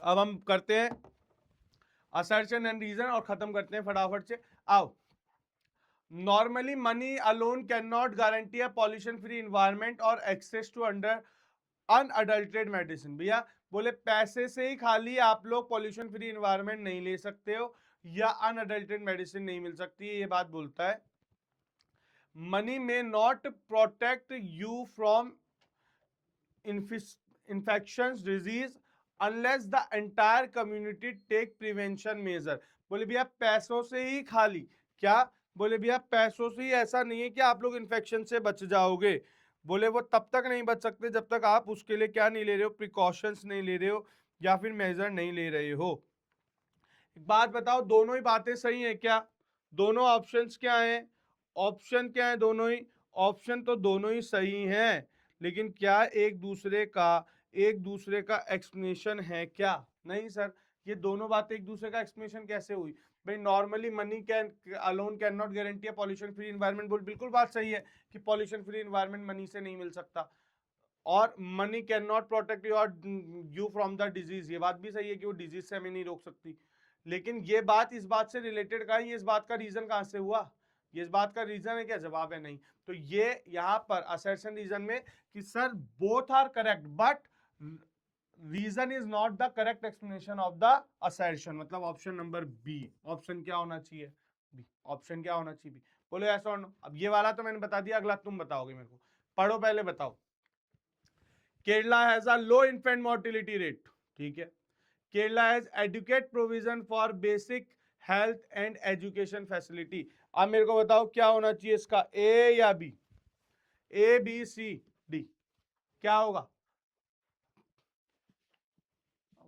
अब हम करते हैं असर्शन एंड रीजन और खत्म करते हैं फटाफट से। आओ, normally money alone can not guarantee a pollution free environment और एक्सेस टू अंडर अनअडल्टेड मेडिसिन। भैया बोले पैसे से ही खाली आप लोग पॉल्यूशन फ्री इन्वायरमेंट नहीं ले सकते हो या अनअडल्टेड मेडिसिन नहीं मिल सकती है, ये बात बोलता है। मनी में not protect you from infections disease unless the entire community take prevention measure। बोले भैया पैसों से ही खाली क्या? बोले भैया पैसों से ही ऐसा नहीं है कि आप लोग इन्फेक्शन से बच जाओगे। बोले वो तब तक नहीं बच सकते जब तक आप उसके लिए क्या नहीं ले रहे हो? प्रिकॉशंस नहीं ले रहे हो या फिर मेजर नहीं ले रहे हो। एक बात बताओ, दोनों ही बातें सही है क्या? दोनों ऑप्शंस क्या हैं? ऑप्शन क्या है? दोनों ही ऑप्शन तो दोनों ही सही हैं, लेकिन क्या एक दूसरे का एक्सप्लेनेशन है क्या? नहीं सर, ये दोनों बातें एक दूसरे का एक्सप्लेनेशन कैसे हुई? भाई normally money can alone can not guarantee a pollution free environment, बोल बिल्कुल बात सही है कि पॉल्यूशन फ्री एनवायरनमेंट मनी से नहीं मिल सकता। और money can not protect you from the disease, ये बात भी सही है कि वो डिजीज से हमें नहीं रोक सकती। लेकिन ये बात इस बात से रिलेटेड कहा है, ये इस बात का रीजन कहां से हुआ? ये इस बात का रीजन है क्या? जवाब है नहीं। तो ये यहां पर असर्शन रीजन में कि sir both are correct but reason is not the correct explanation of the assertion, मतलब ऑप्शन नंबर बी। ऑप्शन क्या होना चाहिए? बी। ऑप्शन क्या होना चाहिए? बी। बोलो ऐसा और नो। अब ये वाला तो मैंने बता दिया, अगला तुम बताओगे मेरे को। पढ़ो पहले, बताओ। Kerala has a low infant mortality rate, ठीक है। Kerala has adequate provision for basic health and education facility. अब मेरे को बताओ क्या होना चाहिए इसका, ए या B? A B C D, क्या होगा?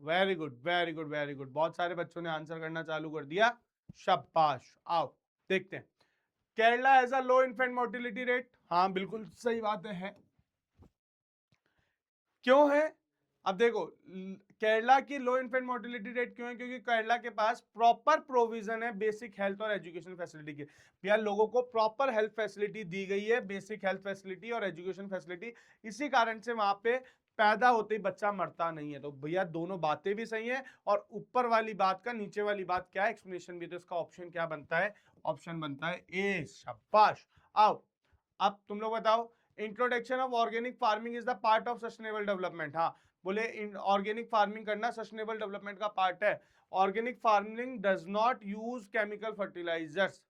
Very good very good very good, बहुत सारे बच्चों ने आंसर करना चालू कर दिया, शाबाश। आओ देखते हैं। Kerala has a low infant mortality rate, हाँ बिल्कुल सही बात है। क्यों है? अब देखो केरला की लो इन्फेंट मोर्टेलिटी रेट क्यों है? क्योंकि केरला के पास प्रॉपर प्रोविजन है बेसिक हेल्थ और एजुकेशन फैसिलिटी के। भैया लोगों को प्रॉपर हेल्थ फैसिलिटी दी गई है, बेसिक हेल्थ फैसिलिटी और एजुकेशन फैसिलिटी, इसी कारण से वहां पे पैदा होते ही बच्चा मरता नहीं है। तो भैया दोनों बातें भी सही है, और ऊपर वाली बात का नीचे वाली बात क्या है, एक्सप्लेनेशन भी। तो इसका ऑप्शन क्या बनता है? ऑप्शन बनता है ए। शाबाश। आओ अब तुम लोग बताओ, introduction of organic farming is the part of sustainable development. हाँ बोले ऑर्गेनिक फार्मिंग करना सस्टेनेबल डेवलपमेंट का पार्ट है। Organic farming does not use chemical fertilisers.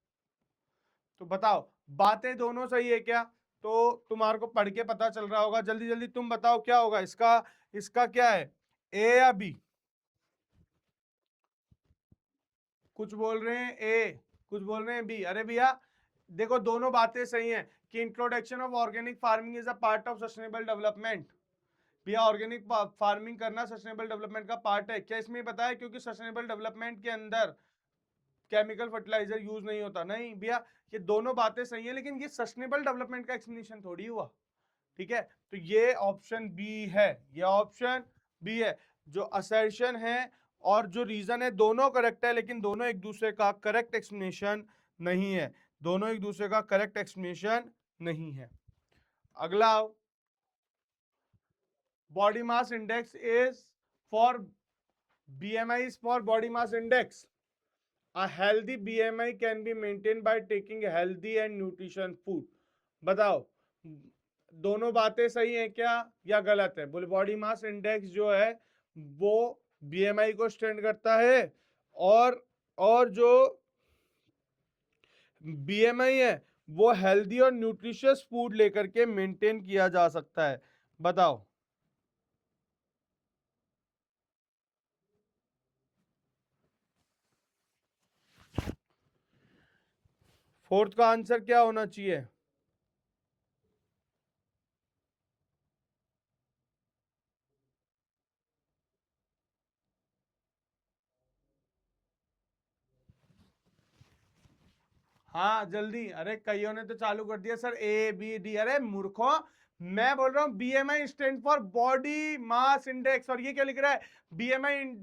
तो बताओ बातें दोनों सही है क्या? तो तुम्हारे को पढ़ के पता चल रहा होगा। जल्दी जल्दी तुम बताओ क्या होगा इसका? इसका क्या है, ए या बी? कुछ बोल रहे हैं ए, कुछ बोल रहे हैं बी। अरे भैया देखो दोनों बातें सही हैं कि introduction of organic farming is a part of sustainable development. भैया ऑर्गेनिक फार्मिंग करना सस्टेनेबल डेवलपमेंट का पार्ट है। क्या इसमें पता है? क्योंकि सस्टेनेबल डेवलपमेंट के अंदर केमिकल फर्टिलाइजर यूज नहीं होता। नहीं भैया ये दोनों बातें सही है, लेकिन ये सस्टेनेबल डेवलपमेंट का एक्सप्लेनेशन थोड़ी हुआ। ठीक है, तो ये ऑप्शन बी है, ये ऑप्शन बी है। जो असर्शन है और जो रीजन है दोनों करेक्ट है, लेकिन दोनों एक दूसरे का करेक्ट एक्सप्लेनेशन नहीं है। दोनों एक दूसरे का करेक्ट एक्सप्लेनेशन नहीं है। अगला, body mass index is for BMI is for body mass index. A healthy BMI can be maintained by taking healthy and nutrition food. बताओ दोनों बातें सही है क्या या गलत है? बोले बॉडी मास इंडेक्स जो है वो बीएमआई को स्टैंड करता है, और जो बीएमआई है वो हेल्दी और न्यूट्रिशियस फूड लेकर के मेंटेन किया जा सकता है। बताओ फोर्थ का आंसर क्या होना चाहिए? हाँ जल्दी, अरे कईयों ने तो चालू कर दिया सर ए बी डी। अरे मूर्खों, मैं बोल रहा हूँ BMI stand for body mass index, और ये क्या लिख रहा है? BMI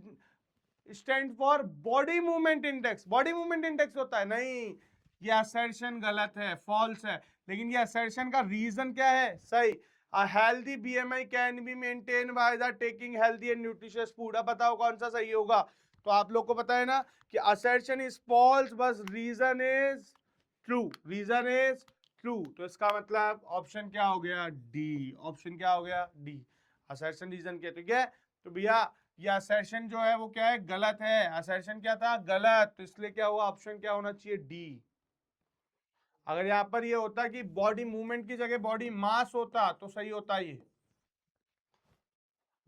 stand for body movement index. Body movement index होता है? नहीं, ये असर्शन गलत है, फॉल्स है। लेकिन ये असर्शन का रीजन क्या है? सही। A healthy BMI can be maintained by the taking healthy and nutritious food। अब बताओ कौन सा सही होगा? तो आप लोग को पता है ना कि assertion is false बस reason is true, reason is true. तो इसका मतलब ऑप्शन क्या हो गया? डी। ऑप्शन क्या हो गया? डी। असर्शन रीजन के, ठीक है। तो भैया ये असर्शन जो है वो क्या है? गलत है। असर्शन क्या था? गलत। तो इसलिए क्या हुआ? ऑप्शन क्या होना चाहिए? डी। अगर यहां पर ये होता कि बॉडी मूवमेंट की जगह बॉडी मास होता तो सही होता ये।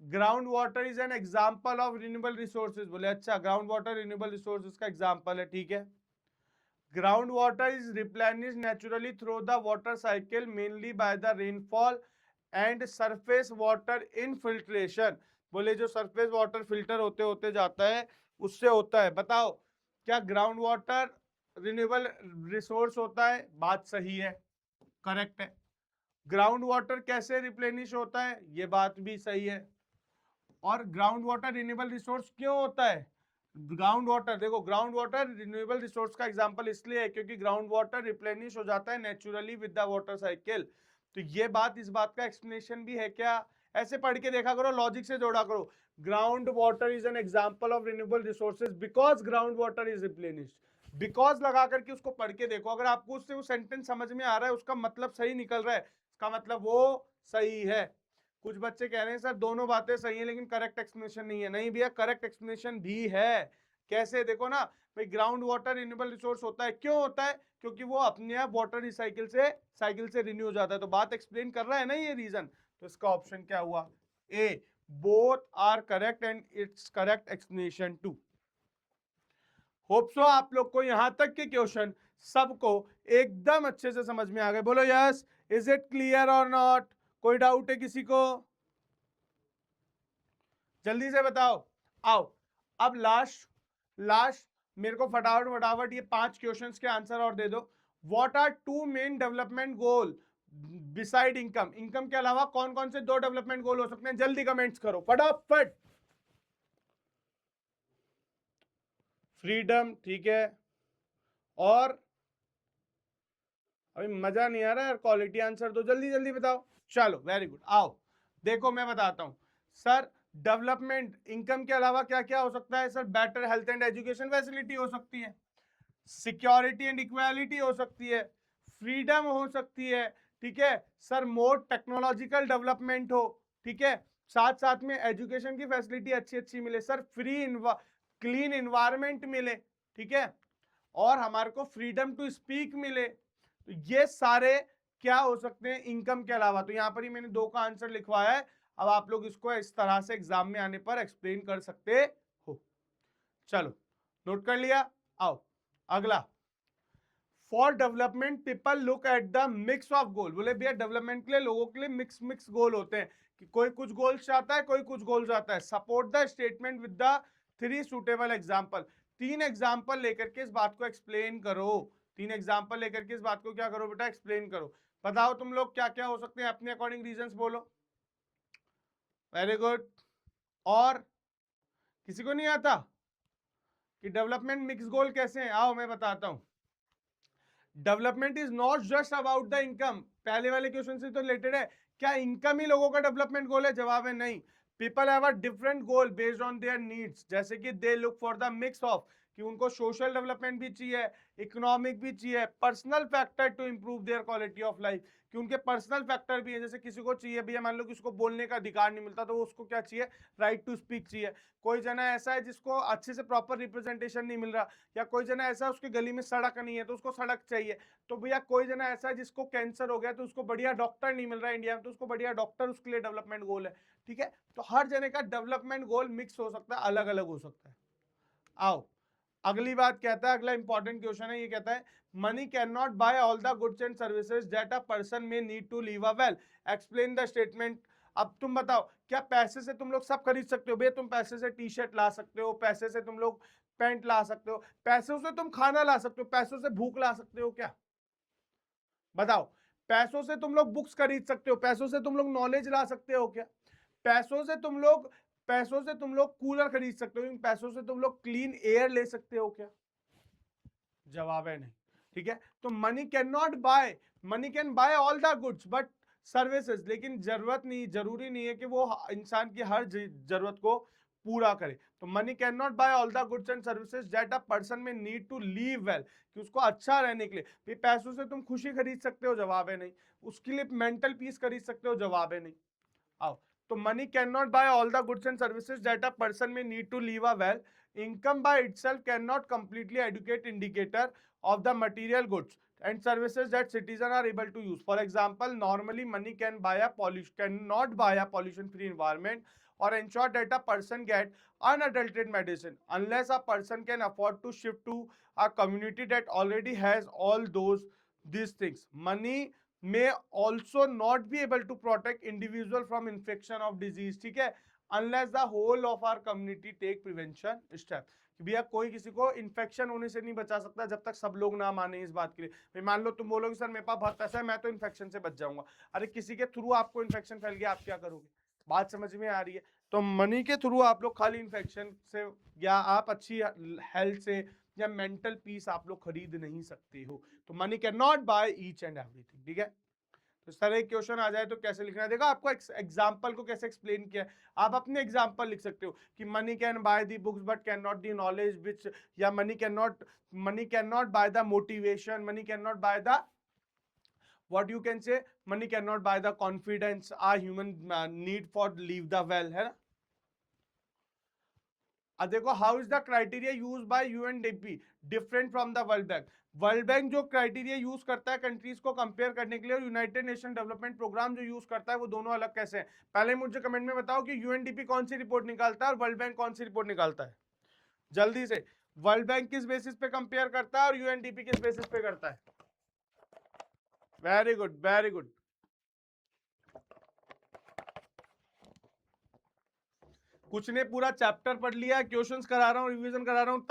Ground water is an example of renewable resources. बोले अच्छा ग्राउंड वाटर रिन्यूएबल रिसोर्सेज का एग्जाम्पल है, ठीक है। Ground water is replenish naturally through the water cycle mainly by the rainfall and surface water infiltration. बोले जो सरफेस वाटर फिल्टर होते होते जाता है उससे होता है। बताओ क्या ग्राउंड वाटर रिन्यूएबल रिसोर्स होता है? बात सही है, करेक्ट है। ग्राउंड वाटर कैसे रिप्लेनिश होता है? ये बात भी सही है। और ग्राउंड वाटर रिन्यूएबल रिसोर्स क्यों होता है? ग्राउंड वाटर देखो, ग्राउंड वाटर रिन्यूएबल रिसोर्स का एग्जांपल इसलिए है क्योंकि ग्राउंड वाटर रिप्लेनिश हो जाता है naturally with the water cycle. तो ये बात, इस बात का एक्सप्लेनेशन भी है क्या? ऐसे पढ़ के देखा करो, लॉजिक से जोड़ा करो। Ground water is an example of renewable resources because ground water is replenished. Because लगा करके उसको पढ़ के देखो, अगर आपको उससे वो सेंटेंस समझ में आ रहा है, उसका मतलब सही निकल रहा है, इसका मतलब वो सही है। कुछ बच्चे कह रहे हैं सर दोनों बातें सही हैं लेकिन करेक्ट एक्सप्लेनेशन नहीं है। नहीं भैया करेक्ट एक्सप्लेनेशन भी है। कैसे? देखो ना भाई, ग्राउंड वाटर रिन्यूएबल रिसोर्स होता है, क्यों होता है? क्योंकि वो अपने आप वाटर रिसाइकिल से साइकिल से रिन्यू हो जाता है। तो बात एक्सप्लेन कर रहा है ना ये रीजन। तो इसका ऑप्शन क्या हुआ? A. Both are correct and it's correct explanation too. Hope so आप लोग को यहां तक के क्वेश्चन सबको एकदम अच्छे से समझ में आ गए। बोलो यस। इज इट क्लियर और नॉट? कोई डाउट है किसी को? जल्दी से बताओ। आओ अब लास्ट लास्ट मेरे को फटाफट फटाफट ये 5 क्वेश्चंस के आंसर और दे दो। What are 2 main development goal beside income, income के अलावा कौन कौन से 2 डेवलपमेंट गोल हो सकते हैं? जल्दी कमेंट्स करो फटाफट। फ्रीडम, ठीक है, और अभी मजा नहीं आ रहा है, क्वालिटी आंसर दो, जल्दी जल्दी बताओ। चलो वेरी गुड, आओ देखो मैं बताता हूं सर। डेवलपमेंट इनकम के अलावा क्या क्या हो सकता है sir? Better health and education facility हो सकती है, सिक्योरिटी एंड इक्वालिटी हो सकती है, फ्रीडम हो सकती है, ठीक है सर, मोर टेक्नोलॉजिकल डेवलपमेंट हो, ठीक है, साथ साथ में एजुकेशन की फैसिलिटी अच्छी अच्छी मिले सर, क्लीन इन्वायरमेंट मिले, ठीक है, और हमारे को फ्रीडम टू स्पीक मिले। तो ये सारे क्या हो सकते हैं इनकम के अलावा? तो यहां पर ही मैंने 2 का आंसर लिखवाया है। अब आप लोग इसको इस तरह से एग्जाम में आने पर एक्सप्लेन कर सकते हो। चलो नोट कर लिया, आओ अगला। For development people look at the mix of goal. बोले भैया डेवलपमेंट के लिए लोगों के लिए मिक्स गोल होते हैं कि कोई कुछ गोल चाहता है, कोई कुछ गोल चाहता है। Support the statement with the 3 suitable example. 3 example लेकर के इस बात को एक्सप्लेन करो। 3 एग्जाम्पल लेकर के इस बात को क्या करो बेटा? एक्सप्लेन करो। बताओ तुम लोग क्या क्या हो सकते हैं, अपने अकॉर्डिंग रीजंस बोलो। Very good. और किसी को नहीं आता कि डेवलपमेंट मिक्स गोल कैसे हैं? आओ मैं बताता हूं। Development is not just about the income. पहले वाले क्वेश्चन से तो रिलेटेड है। क्या इनकम ही लोगों का डेवलपमेंट गोल है? जवाब है नहीं। People have a different goal based on their needs. जैसे कि they look for the mix of, कि उनको सोशल डेवलपमेंट भी चाहिए, इकोनॉमिक भी चाहिए, personal factor to improve their quality of life, कि उनके पर्सनल फैक्टर भी है। जैसे किसी को चाहिए भैया, मान लो किसी को बोलने का अधिकार नहीं मिलता, तो उसको क्या चाहिए? राइट टू स्पीक चाहिए। कोई जना ऐसा है जिसको अच्छे से प्रॉपर रिप्रेजेंटेशन नहीं मिल रहा, या कोई जना ऐसा है उसकी गली में सड़क नहीं है तो उसको सड़क चाहिए। तो भैया कोई जना ऐसा है जिसको कैंसर हो गया तो उसको बढ़िया डॉक्टर नहीं मिल रहा है इंडिया में, तो उसको बढ़िया डॉक्टर, उसके लिए डेवलपमेंट गोल है, ठीक है। तो हर जने का डेवलपमेंट गोल मिक्स हो सकता है, अलग अलग हो सकता है। आओ अगली बात कहता है, अगला इंपॉर्टेंट क्वेश्चन है, ये कहता है money can not buy all the goods and services that a person में need to live a well, explain the statement. अब तुम बताओ, क्या पैसे से तुम लोग सब खरीद सकते हो? भैया तुम पैसे से टी शर्ट ला सकते हो, पैसे से तुम लोग पैंट ला सकते हो, पैसों से तुम खाना ला सकते हो, पैसों से भूख ला सकते हो क्या? बताओ। पैसों से तुम लोग बुक्स खरीद सकते हो, पैसों से तुम लोग नॉलेज ला सकते हो क्या? पैसों से तुम लोग कूलर खरीद सकते हो, पैसों से तुम लोग क्लीन एयर ले सकते हो क्या? जवाब है नहीं, ठीक है। तो money can not buy, money can buy all the goods but services, लेकिन जरूरी नहीं है कि वो इंसान की हर जरूरत को पूरा करे। तो money can not buy all the goods and services that a person में नीड टू लीव वेल, कि उसको अच्छा रहने के लिए। भी पैसों से तुम खुशी खरीद सकते हो? जवाब है नहीं। उसके लिए मेंटल पीस खरीद सकते हो? जवाब है नहीं। आओ, तो money can not buy all the goods and services that a person में need to live a well. Income by itself cannot completely educate indicator of the material goods and services that citizens are able to use. For example, normally money cannot buy a pollution-free environment or ensure that a person get unadulterated medicine unless a person can afford to shift to a community that already has all these things. Money may also not be able to protect individual from infection of disease, ठीक है, unless the whole of our community take prevention step. भैया कोई किसी को इन्फेक्शन होने से नहीं बचा सकता जब तक सब लोग ना माने इस बात के लिए। भाई मान लो तुम बोलोगे सर मेरे पास बहुत पैसा है, मैं तो इन्फेक्शन से बच जाऊंगा। अरे किसी के थ्रू आपको इन्फेक्शन फैल गया, आप क्या करोगे? बात समझ में आ रही है? तो मनी के थ्रू आप लोग खाली इन्फेक्शन से या आप अच्छी हेल्थ से या मेंटल पीस आप लोग खरीद नहीं सकते हो। तो money can not by each and everything, ठीक है। तो इस तरह एक क्वेश्चन आ जाए तो कैसे लिखना है? देखो आपको एग्जांपल को कैसे एक्सप्लेन किया है, आप अपने एग्जांपल लिख सकते हो कि money can buy the books but can not the knowledge which, या money can not buy the motivation, money can not buy the what you can say, money cannot buy the confidence a human need for leave the well, है ना। अब देखो how is the criteria use by UNDP different from the world bank. World bank जो क्राइटेरिया यूज करता है कंट्रीज को कंपेयर करने के लिए, और यूनाइटेड नेशन डेवलपमेंट प्रोग्राम जो यूज करता है, वो दोनों अलग कैसे हैं? पहले मुझे कमेंट में बताओ कि यूएनडीपी कौन सी रिपोर्ट निकालता है और वर्ल्ड बैंक कौन सी रिपोर्ट निकालता है? जल्दी से। वर्ल्ड बैंक किस बेसिस पे कंपेयर करता है और यूएनडीपी किस बेसिस पे करता है? Very good, very good. कुछ ने पूरा चैप्टर पढ़ लिया, क्वेश्चंस करा रहा हूं, रिवीजन करा रहा हूं,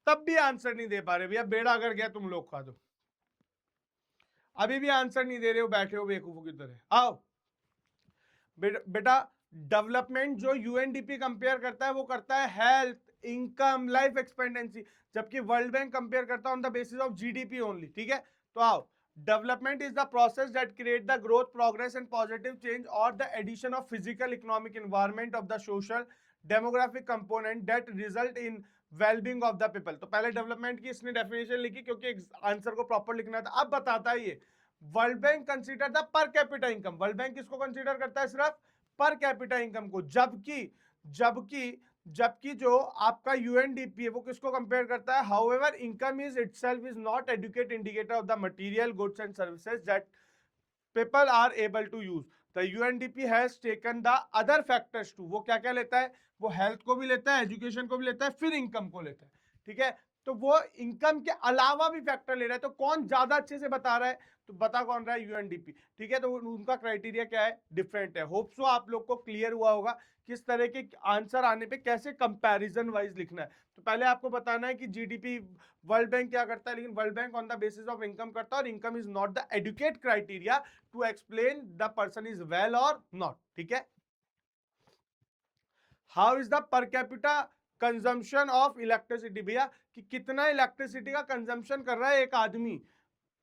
तब भी आंसर नहीं दे पा रहे भैया, बेड़ा अगर गया तुम लोग का। तो अभी भी आंसर नहीं दे रहे हो, बैठे हो बेवकूफों की तरह। आओ बेटा, डेवलपमेंट जो यूएनडीपी कंपेयर करता है वो करता है हेल्थ, इनकम, लाइफ एक्सपेक्टेंसी, जबकि वर्ल्ड बैंक कंपेयर करता है on the basis of GDP only. ठीक है, तो आओ, development is the process that create the growth, progress and positive change और the addition of physical, economic, environment of the social demographic component that result in wellbeing of the people. तो पहले डेवलपमेंट की इसने डेफिनेशन लिखी क्योंकि आंसर को प्रॉपर लिखना था। अब बताता है ये world bank consider the per capita income. World bank किसको कंसीडर करता है? सिर्फ पर कैपिटा इनकम को। जबकि जबकि जबकि जो आपका यूएनडीपी है वो किसको कंपेयर करता है? However income is itself is not adequate indicator of the material goods and services that people are able to use. The UNDP has taken the other factors too. वो क्या क्या लेता है? वो हेल्थ को भी लेता है, एजुकेशन को भी लेता है, फिर इनकम को लेता है। ठीक है, तो वो इनकम के अलावा भी फैक्टर ले रहा है। तो कौन ज्यादा अच्छे से बता रहा है? तो बता कौन रहा है? यूएनडीपी। ठीक है, तो उनका क्राइटेरिया क्या है? डिफरेंट है। होप सो आप लोग को क्लियर हुआ होगा किस तरह के आंसर आने पे कैसे कंपैरिजन वाइज लिखना है। तो पहले आपको बताना है कि जीडीपी वर्ल्ड बैंक क्या करता है, लेकिन world bank on the basis of income करता है और income is not the adequate criteria to explain the person is well और नॉट। ठीक है, how is the per capita consumption of electricity? भैया कि कितना इलेक्ट्रिसिटी का कंजम्पशन कर रहा है एक आदमी,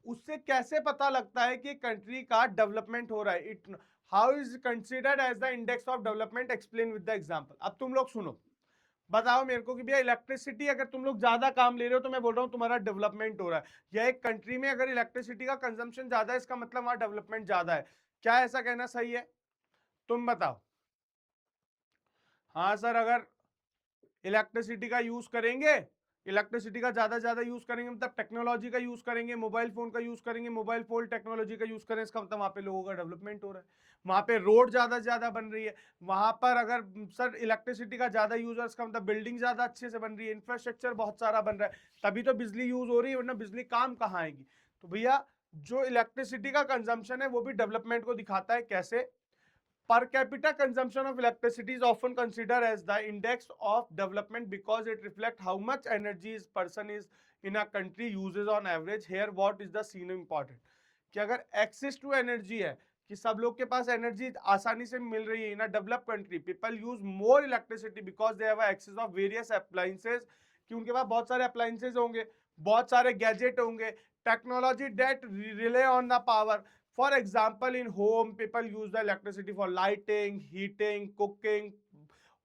उससे कैसे पता लगता है कि कंट्री का डेवलपमेंट हो रहा है? It how is considered as the index of development? Explain with the example. अब तुम लोग सुनो, बताओ मेरे को कि भैया इलेक्ट्रिसिटी अगर तुम लोग ज्यादा काम ले रहे हो तो मैं बोल रहा हूं तुम्हारा डेवलपमेंट हो रहा है, या एक कंट्री में अगर इलेक्ट्रिसिटी का कंजम्पशन ज्यादा है इसका मतलब वहां डेवलपमेंट ज्यादा है। क्या ऐसा कहना सही है? तुम बताओ। हाँ सर, अगर इलेक्ट्रिसिटी का यूज करेंगे, इलेक्ट्रिसिटी का ज्यादा यूज करेंगे मतलब टेक्नोलॉजी का यूज करेंगे, मोबाइल फोन का यूज करेंगे, मोबाइल फोन टेक्नोलॉजी का यूज करें, इसका मतलब वहां पे लोगों का डेवलपमेंट हो रहा है, वहां पे रोड ज्यादा से ज्यादा बन रही है। वहां पर अगर सर इलेक्ट्रिसिटी का ज्यादा यूज है इसका मतलब बिल्डिंग ज्यादा अच्छे से बन रही है, इंफ्रास्ट्रक्चर बहुत सारा बन रहा है, तभी तो बिजली यूज हो रही है, वरना बिजली काम कहाँ आएगी? तो भैया जो इलेक्ट्रिसिटी का कंजम्पशन है वो भी डेवलपमेंट को दिखाता है। कैसे? Per capita consumption of electricity is often considered as the index of development because it reflects how much energy is person is in a country uses on average. Here what is the scene important कि अगर access to energy है कि सब लोग के पास एनर्जी आसानी से मिल रही है in a develop country, people use more electricity because they have access of various appliances, कि उनके पास बहुत सारे अप्लायंसेस होंगे, बहुत सारे गैजेट होंगे, technology that rely on the power. For example, in home, people use the electricity for lighting, heating, cooking,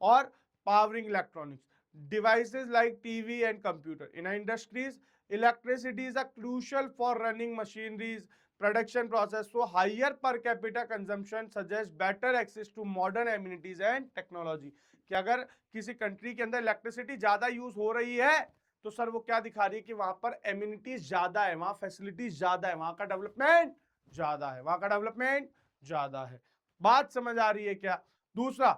or powering electronics devices like TV and computer. In industries, electricity is a crucial for running machineries, production process. So higher per capita consumption suggests better access to modern amenities and technology. कि अगर किसी कंट्री के अंदर इलेक्ट्रिसिटी ज्यादा यूज हो रही है तो सर वो क्या दिखा रही है कि वहां पर एम्यूनिटीज ज्यादा है, वहां फैसिलिटीज ज्यादा है, वहां का डेवलपमेंट ज्यादा है, वहां का डेवलपमेंट ज्यादा है। बात समझ आ रही है क्या? दूसरा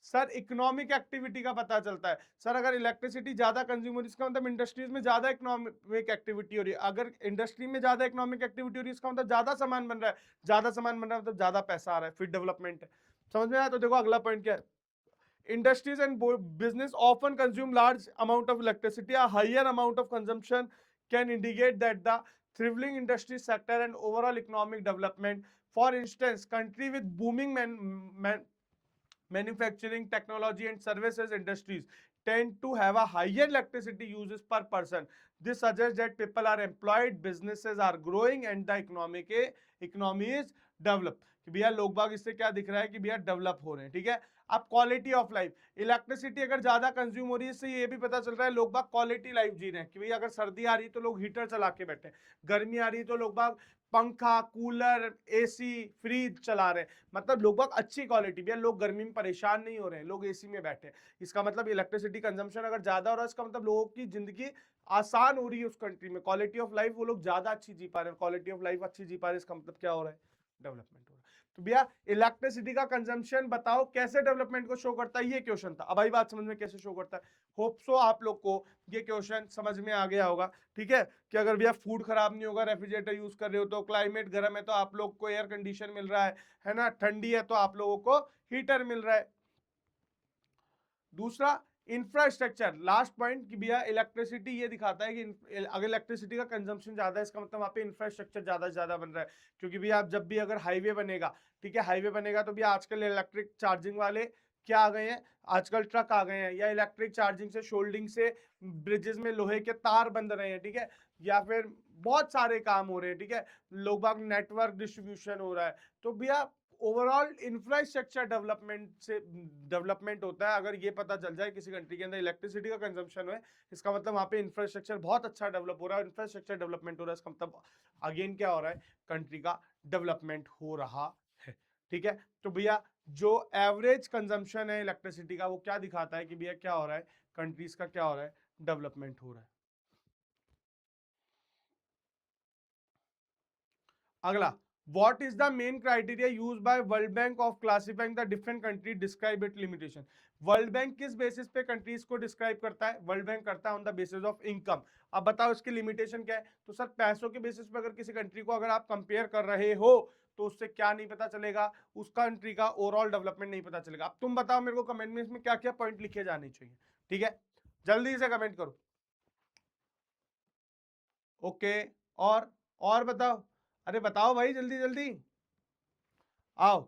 सर इकोनॉमिक एक्टिविटी का पता चलता है। सर अगर इलेक्ट्रिसिटी ज्यादा कंज्यूम हो रही है इसका मतलब इंडस्ट्रीज में ज्यादा इकोनॉमिक एक्टिविटी हो रही है, अगर इंडस्ट्री में ज्यादा इकोनॉमिक एक्टिविटी हो रही है इसका मतलब ज्यादा सामान बन रहा है, ज्यादा सामान बन रहा है मतलब ज्यादा पैसा आ रहा है, फिर डेवलपमेंट है। समझ में आया? तो देखो अगला पॉइंट क्या है, industries and business often consume large amount of electricity. A higher amount of consumption can indicate that the thriving industry sector and overall economic development. For instance, country with booming manufacturing, technology and services industries tend to have a higher electricity uses per person. This suggests that people are employed, businesses are growing and the economy is developed. कि भैया लोग बाग इससे क्या दिख रहा है कि भैया डेवलप हो रहे हैं। ठीक है, अब क्वालिटी ऑफ लाइफ, इलेक्ट्रिसिटी अगर ज्यादा कंज्यूम हो रही है इससे ये भी पता चल रहा है लोग बाग क्वालिटी लाइफ जी रहे हैं कि भैया अगर सर्दी आ रही है तो लोग हीटर चला के बैठे, गर्मी आ रही है तो लोग बाग पंखा, कूलर, एसी, फ्रिज चला रहे हैं, मतलब लोग बाग अच्छी क्वालिटी, भैया लोग गर्मी में परेशान नहीं हो रहे हैं, लोग एसी में बैठे हैं। इसका मतलब इलेक्ट्रिसिटी कंजम्पशन अगर ज्यादा हो रहा है इसका मतलब लोगों की जिंदगी आसान हो रही है उस कंट्री में, क्वालिटी ऑफ लाइफ वो लोग ज्यादा अच्छी जी पा रहे हैं, क्वालिटी ऑफ लाइफ अच्छी जी पा रहे हैं, इसका मतलब क्या हो रहा है? डेवलपमेंट हो रहा है। तो भैया इलेक्ट्रिसिटी का कंजम्पशन बताओ कैसे डेवलपमेंट को शो करता है, ये क्वेश्चन था। अब आई बात समझ में कैसे शो करता है। होप सो आप लोग को ये क्वेश्चन समझ में आ गया होगा। ठीक है, कि अगर भैया फूड खराब नहीं होगा, रेफ्रिजरेटर यूज कर रहे हो तो, क्लाइमेट गर्म है तो आप लोग को एयर कंडीशन मिल रहा है ना, ठंडी है तो आप लोगों को हीटर मिल रहा है। दूसरा इंफ्रास्ट्रक्चर, लास्ट पॉइंट कि भैया इलेक्ट्रिसिटी ये दिखाता है कि अगर इलेक्ट्रिसिटी का कंजम्पशन ज्यादा है इसका मतलब वहाँ पे इंफ्रास्ट्रक्चर ज्यादा से ज्यादा बन रहा है। क्योंकि भैया आप जब भी अगर हाईवे बनेगा, ठीक है, हाईवे बनेगा तो भैया आजकल इलेक्ट्रिक चार्जिंग वाले क्या आ गए हैं, आजकल ट्रक आ गए हैं, या इलेक्ट्रिक चार्जिंग से शोल्डिंग से ब्रिजेस में लोहे के तार बंध रहे हैं, ठीक है, या फिर बहुत सारे काम हो रहे हैं, ठीक है, लोग बाग नेटवर्क डिस्ट्रीब्यूशन हो रहा है। तो भैया ओवरऑल इंफ्रास्ट्रक्चर डेवलपमेंट से डेवलपमेंट होता है। अगर ये पता चल जाए किसी कंट्री के अंदर इलेक्ट्रिसिटी का कंजम्पशन है, इसका मतलब वहां पे इंफ्रास्ट्रक्चर बहुत अच्छा डेवलप हो रहा है। इंफ्रास्ट्रक्चर डेवलपमेंट हो रहा है, इसका मतलब अगेन क्या हो रहा है, कंट्री का डेवलपमेंट हो रहा है। ठीक है, तो भैया जो एवरेज कंजम्पशन है इलेक्ट्रिसिटी का वो क्या दिखाता है कि भैया क्या हो रहा है, कंट्रीज का क्या हो रहा है, डेवलपमेंट हो रहा है। अगला, what is the main criteria used by World Bank of classifying the different country, describe its limitation। World bank किस बेसिस पे कंट्रीज को डिस्क्राइब करता है, वर्ल्ड बैंक करता है on the basis of income. अब बताओ इसकी लिमिटेशन क्या है, तो सर पैसों के बेसिस पे अगर किसी कंट्री को अगर आप कंपेयर कर रहे हो तो उससे क्या नहीं पता चलेगा, उस कंट्री का ओवरऑल डेवलपमेंट नहीं पता चलेगा। अब तुम बताओ मेरे को कमेंट में इसमें क्या क्या पॉइंट लिखे जाने चाहिए, ठीक है, जल्दी से कमेंट करो। ओके, और बताओ, अरे बताओ भाई जल्दी जल्दी आओ।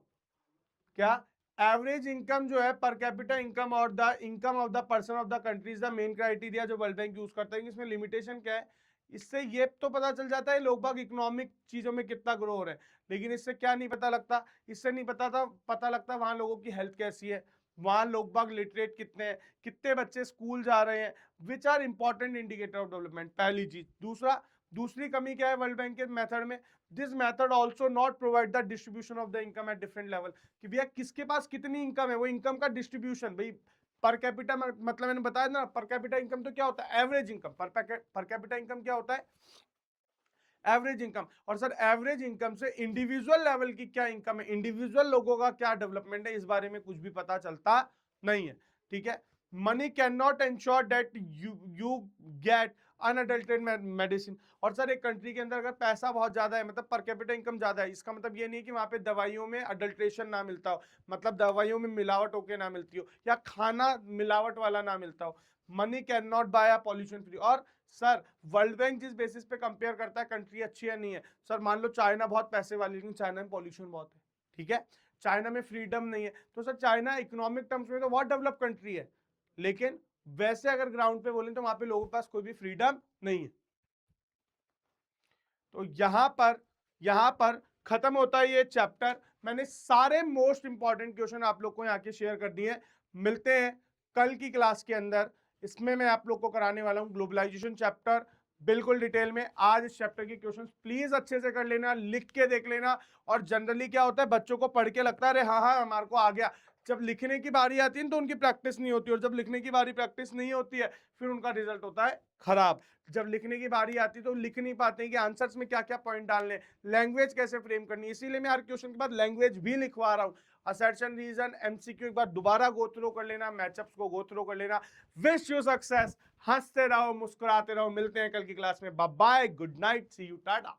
क्या एवरेज इनकम जो है पर कैपिटा इनकम और the income of the person of the country is the main criteria जो वर्ल्ड बैंक यूज करता है। इसमें लिमिटेशन क्या है, इससे ये तो पता चल जाता है लोग बाग इकोनॉमिक चीजों में कितना ग्रो हो रहा है, लेकिन इससे क्या नहीं पता लगता, इससे नहीं पता लगता वहां लोगों की हेल्थ कैसी है, वहां लोग बाग लिटरेट कितने हैं, कितने बच्चे स्कूल जा रहे हैं, which are important indicator of development, पहली चीज। दूसरी कमी क्या है वर्ल्ड बैंक के मेथड में, this method also not provide the distribution of the income at different level, कि भैया किसके पास कितनी इनकम है, वो इनकम का डिस्ट्रीब्यूशन भाई पर कैपिटा मतलब मैंने बताया ना, पर कैपिटा इनकम तो क्या होता है, एवरेज इनकम, पर कैपिटा इनकम क्या होता है, एवरेज इनकम। और सर एवरेज इनकम से इंडिविजुअल लेवल की क्या इनकम है, इंडिविजुअल लोगों का क्या डेवलपमेंट है, इस बारे में कुछ भी पता चलता नहीं है। ठीक है, money can not ensure that you get unadulterated medicine. और सर एक कंट्री के अंदर अगर पैसा बहुत ज्यादा है, मतलब पर कैपिटा इनकम ज्यादा है, इसका मतलब ये नहीं कि वहां पे दवाइयों में अडल्ट्रेशन ना मिलता हो, मतलब दवाइयों में मिलावट होके ना मिलती हो, या खाना मिलावट वाला ना मिलता हो। Money can not buy a pollution free. और सर वर्ल्ड बैंक जिस बेसिस पे कंपेयर करता है कंट्री अच्छी है नहीं है, सर मान लो चाइना बहुत पैसे वाली, लेकिन चाइना में पॉल्यूशन बहुत है, ठीक है, चाइना में फ्रीडम नहीं है, तो सर चाइना इकोनॉमिक टर्म्स में तो बहुत डेवलप कंट्री है, लेकिन वैसे अगर ग्राउंड पे बोलें तो वहां पे लोगों के पास कोई भी फ्रीडम नहीं है। तो यहां पर खत्म होता है ये चैप्टर। मैंने सारे मोस्ट इंपॉर्टेंट क्वेश्चन आप लोग को यहाँ के शेयर कर दिए। मिलते हैं कल की क्लास के अंदर, इसमें मैं आप लोग को कराने वाला हूँ ग्लोबलाइजेशन चैप्टर बिल्कुल डिटेल में। आज इस चैप्टर के क्वेश्चंस प्लीज अच्छे से कर लेना, लिख के देख लेना। और जनरली क्या होता है, बच्चों को पढ़ के लगता है अरे हाँ हाँ हमारे को आ गया, जब लिखने की बारी आती है तो उनकी प्रैक्टिस नहीं होती, और जब लिखने की बारी प्रैक्टिस नहीं होती है फिर उनका रिजल्ट होता है खराब। जब लिखने की बारी आती है तो लिख नहीं पाते हैं कि आंसर्स में क्या क्या पॉइंट डालने, लैंग्वेज कैसे फ्रेम करनी, इसीलिए मैं हर क्वेश्चन के बाद लैंग्वेज भी लिखवा रहा हूँ। असर्शन रीजन एमसीक्यू एक बार दोबारा गो थ्रू कर लेना, मैचअप्स को गो थ्रू कर लेना। विश यू सक्सेस, हंसते रहो मुस्कुराते रहो। मिलते हैं कल की क्लास में, bye bye, good night, see you, Tata.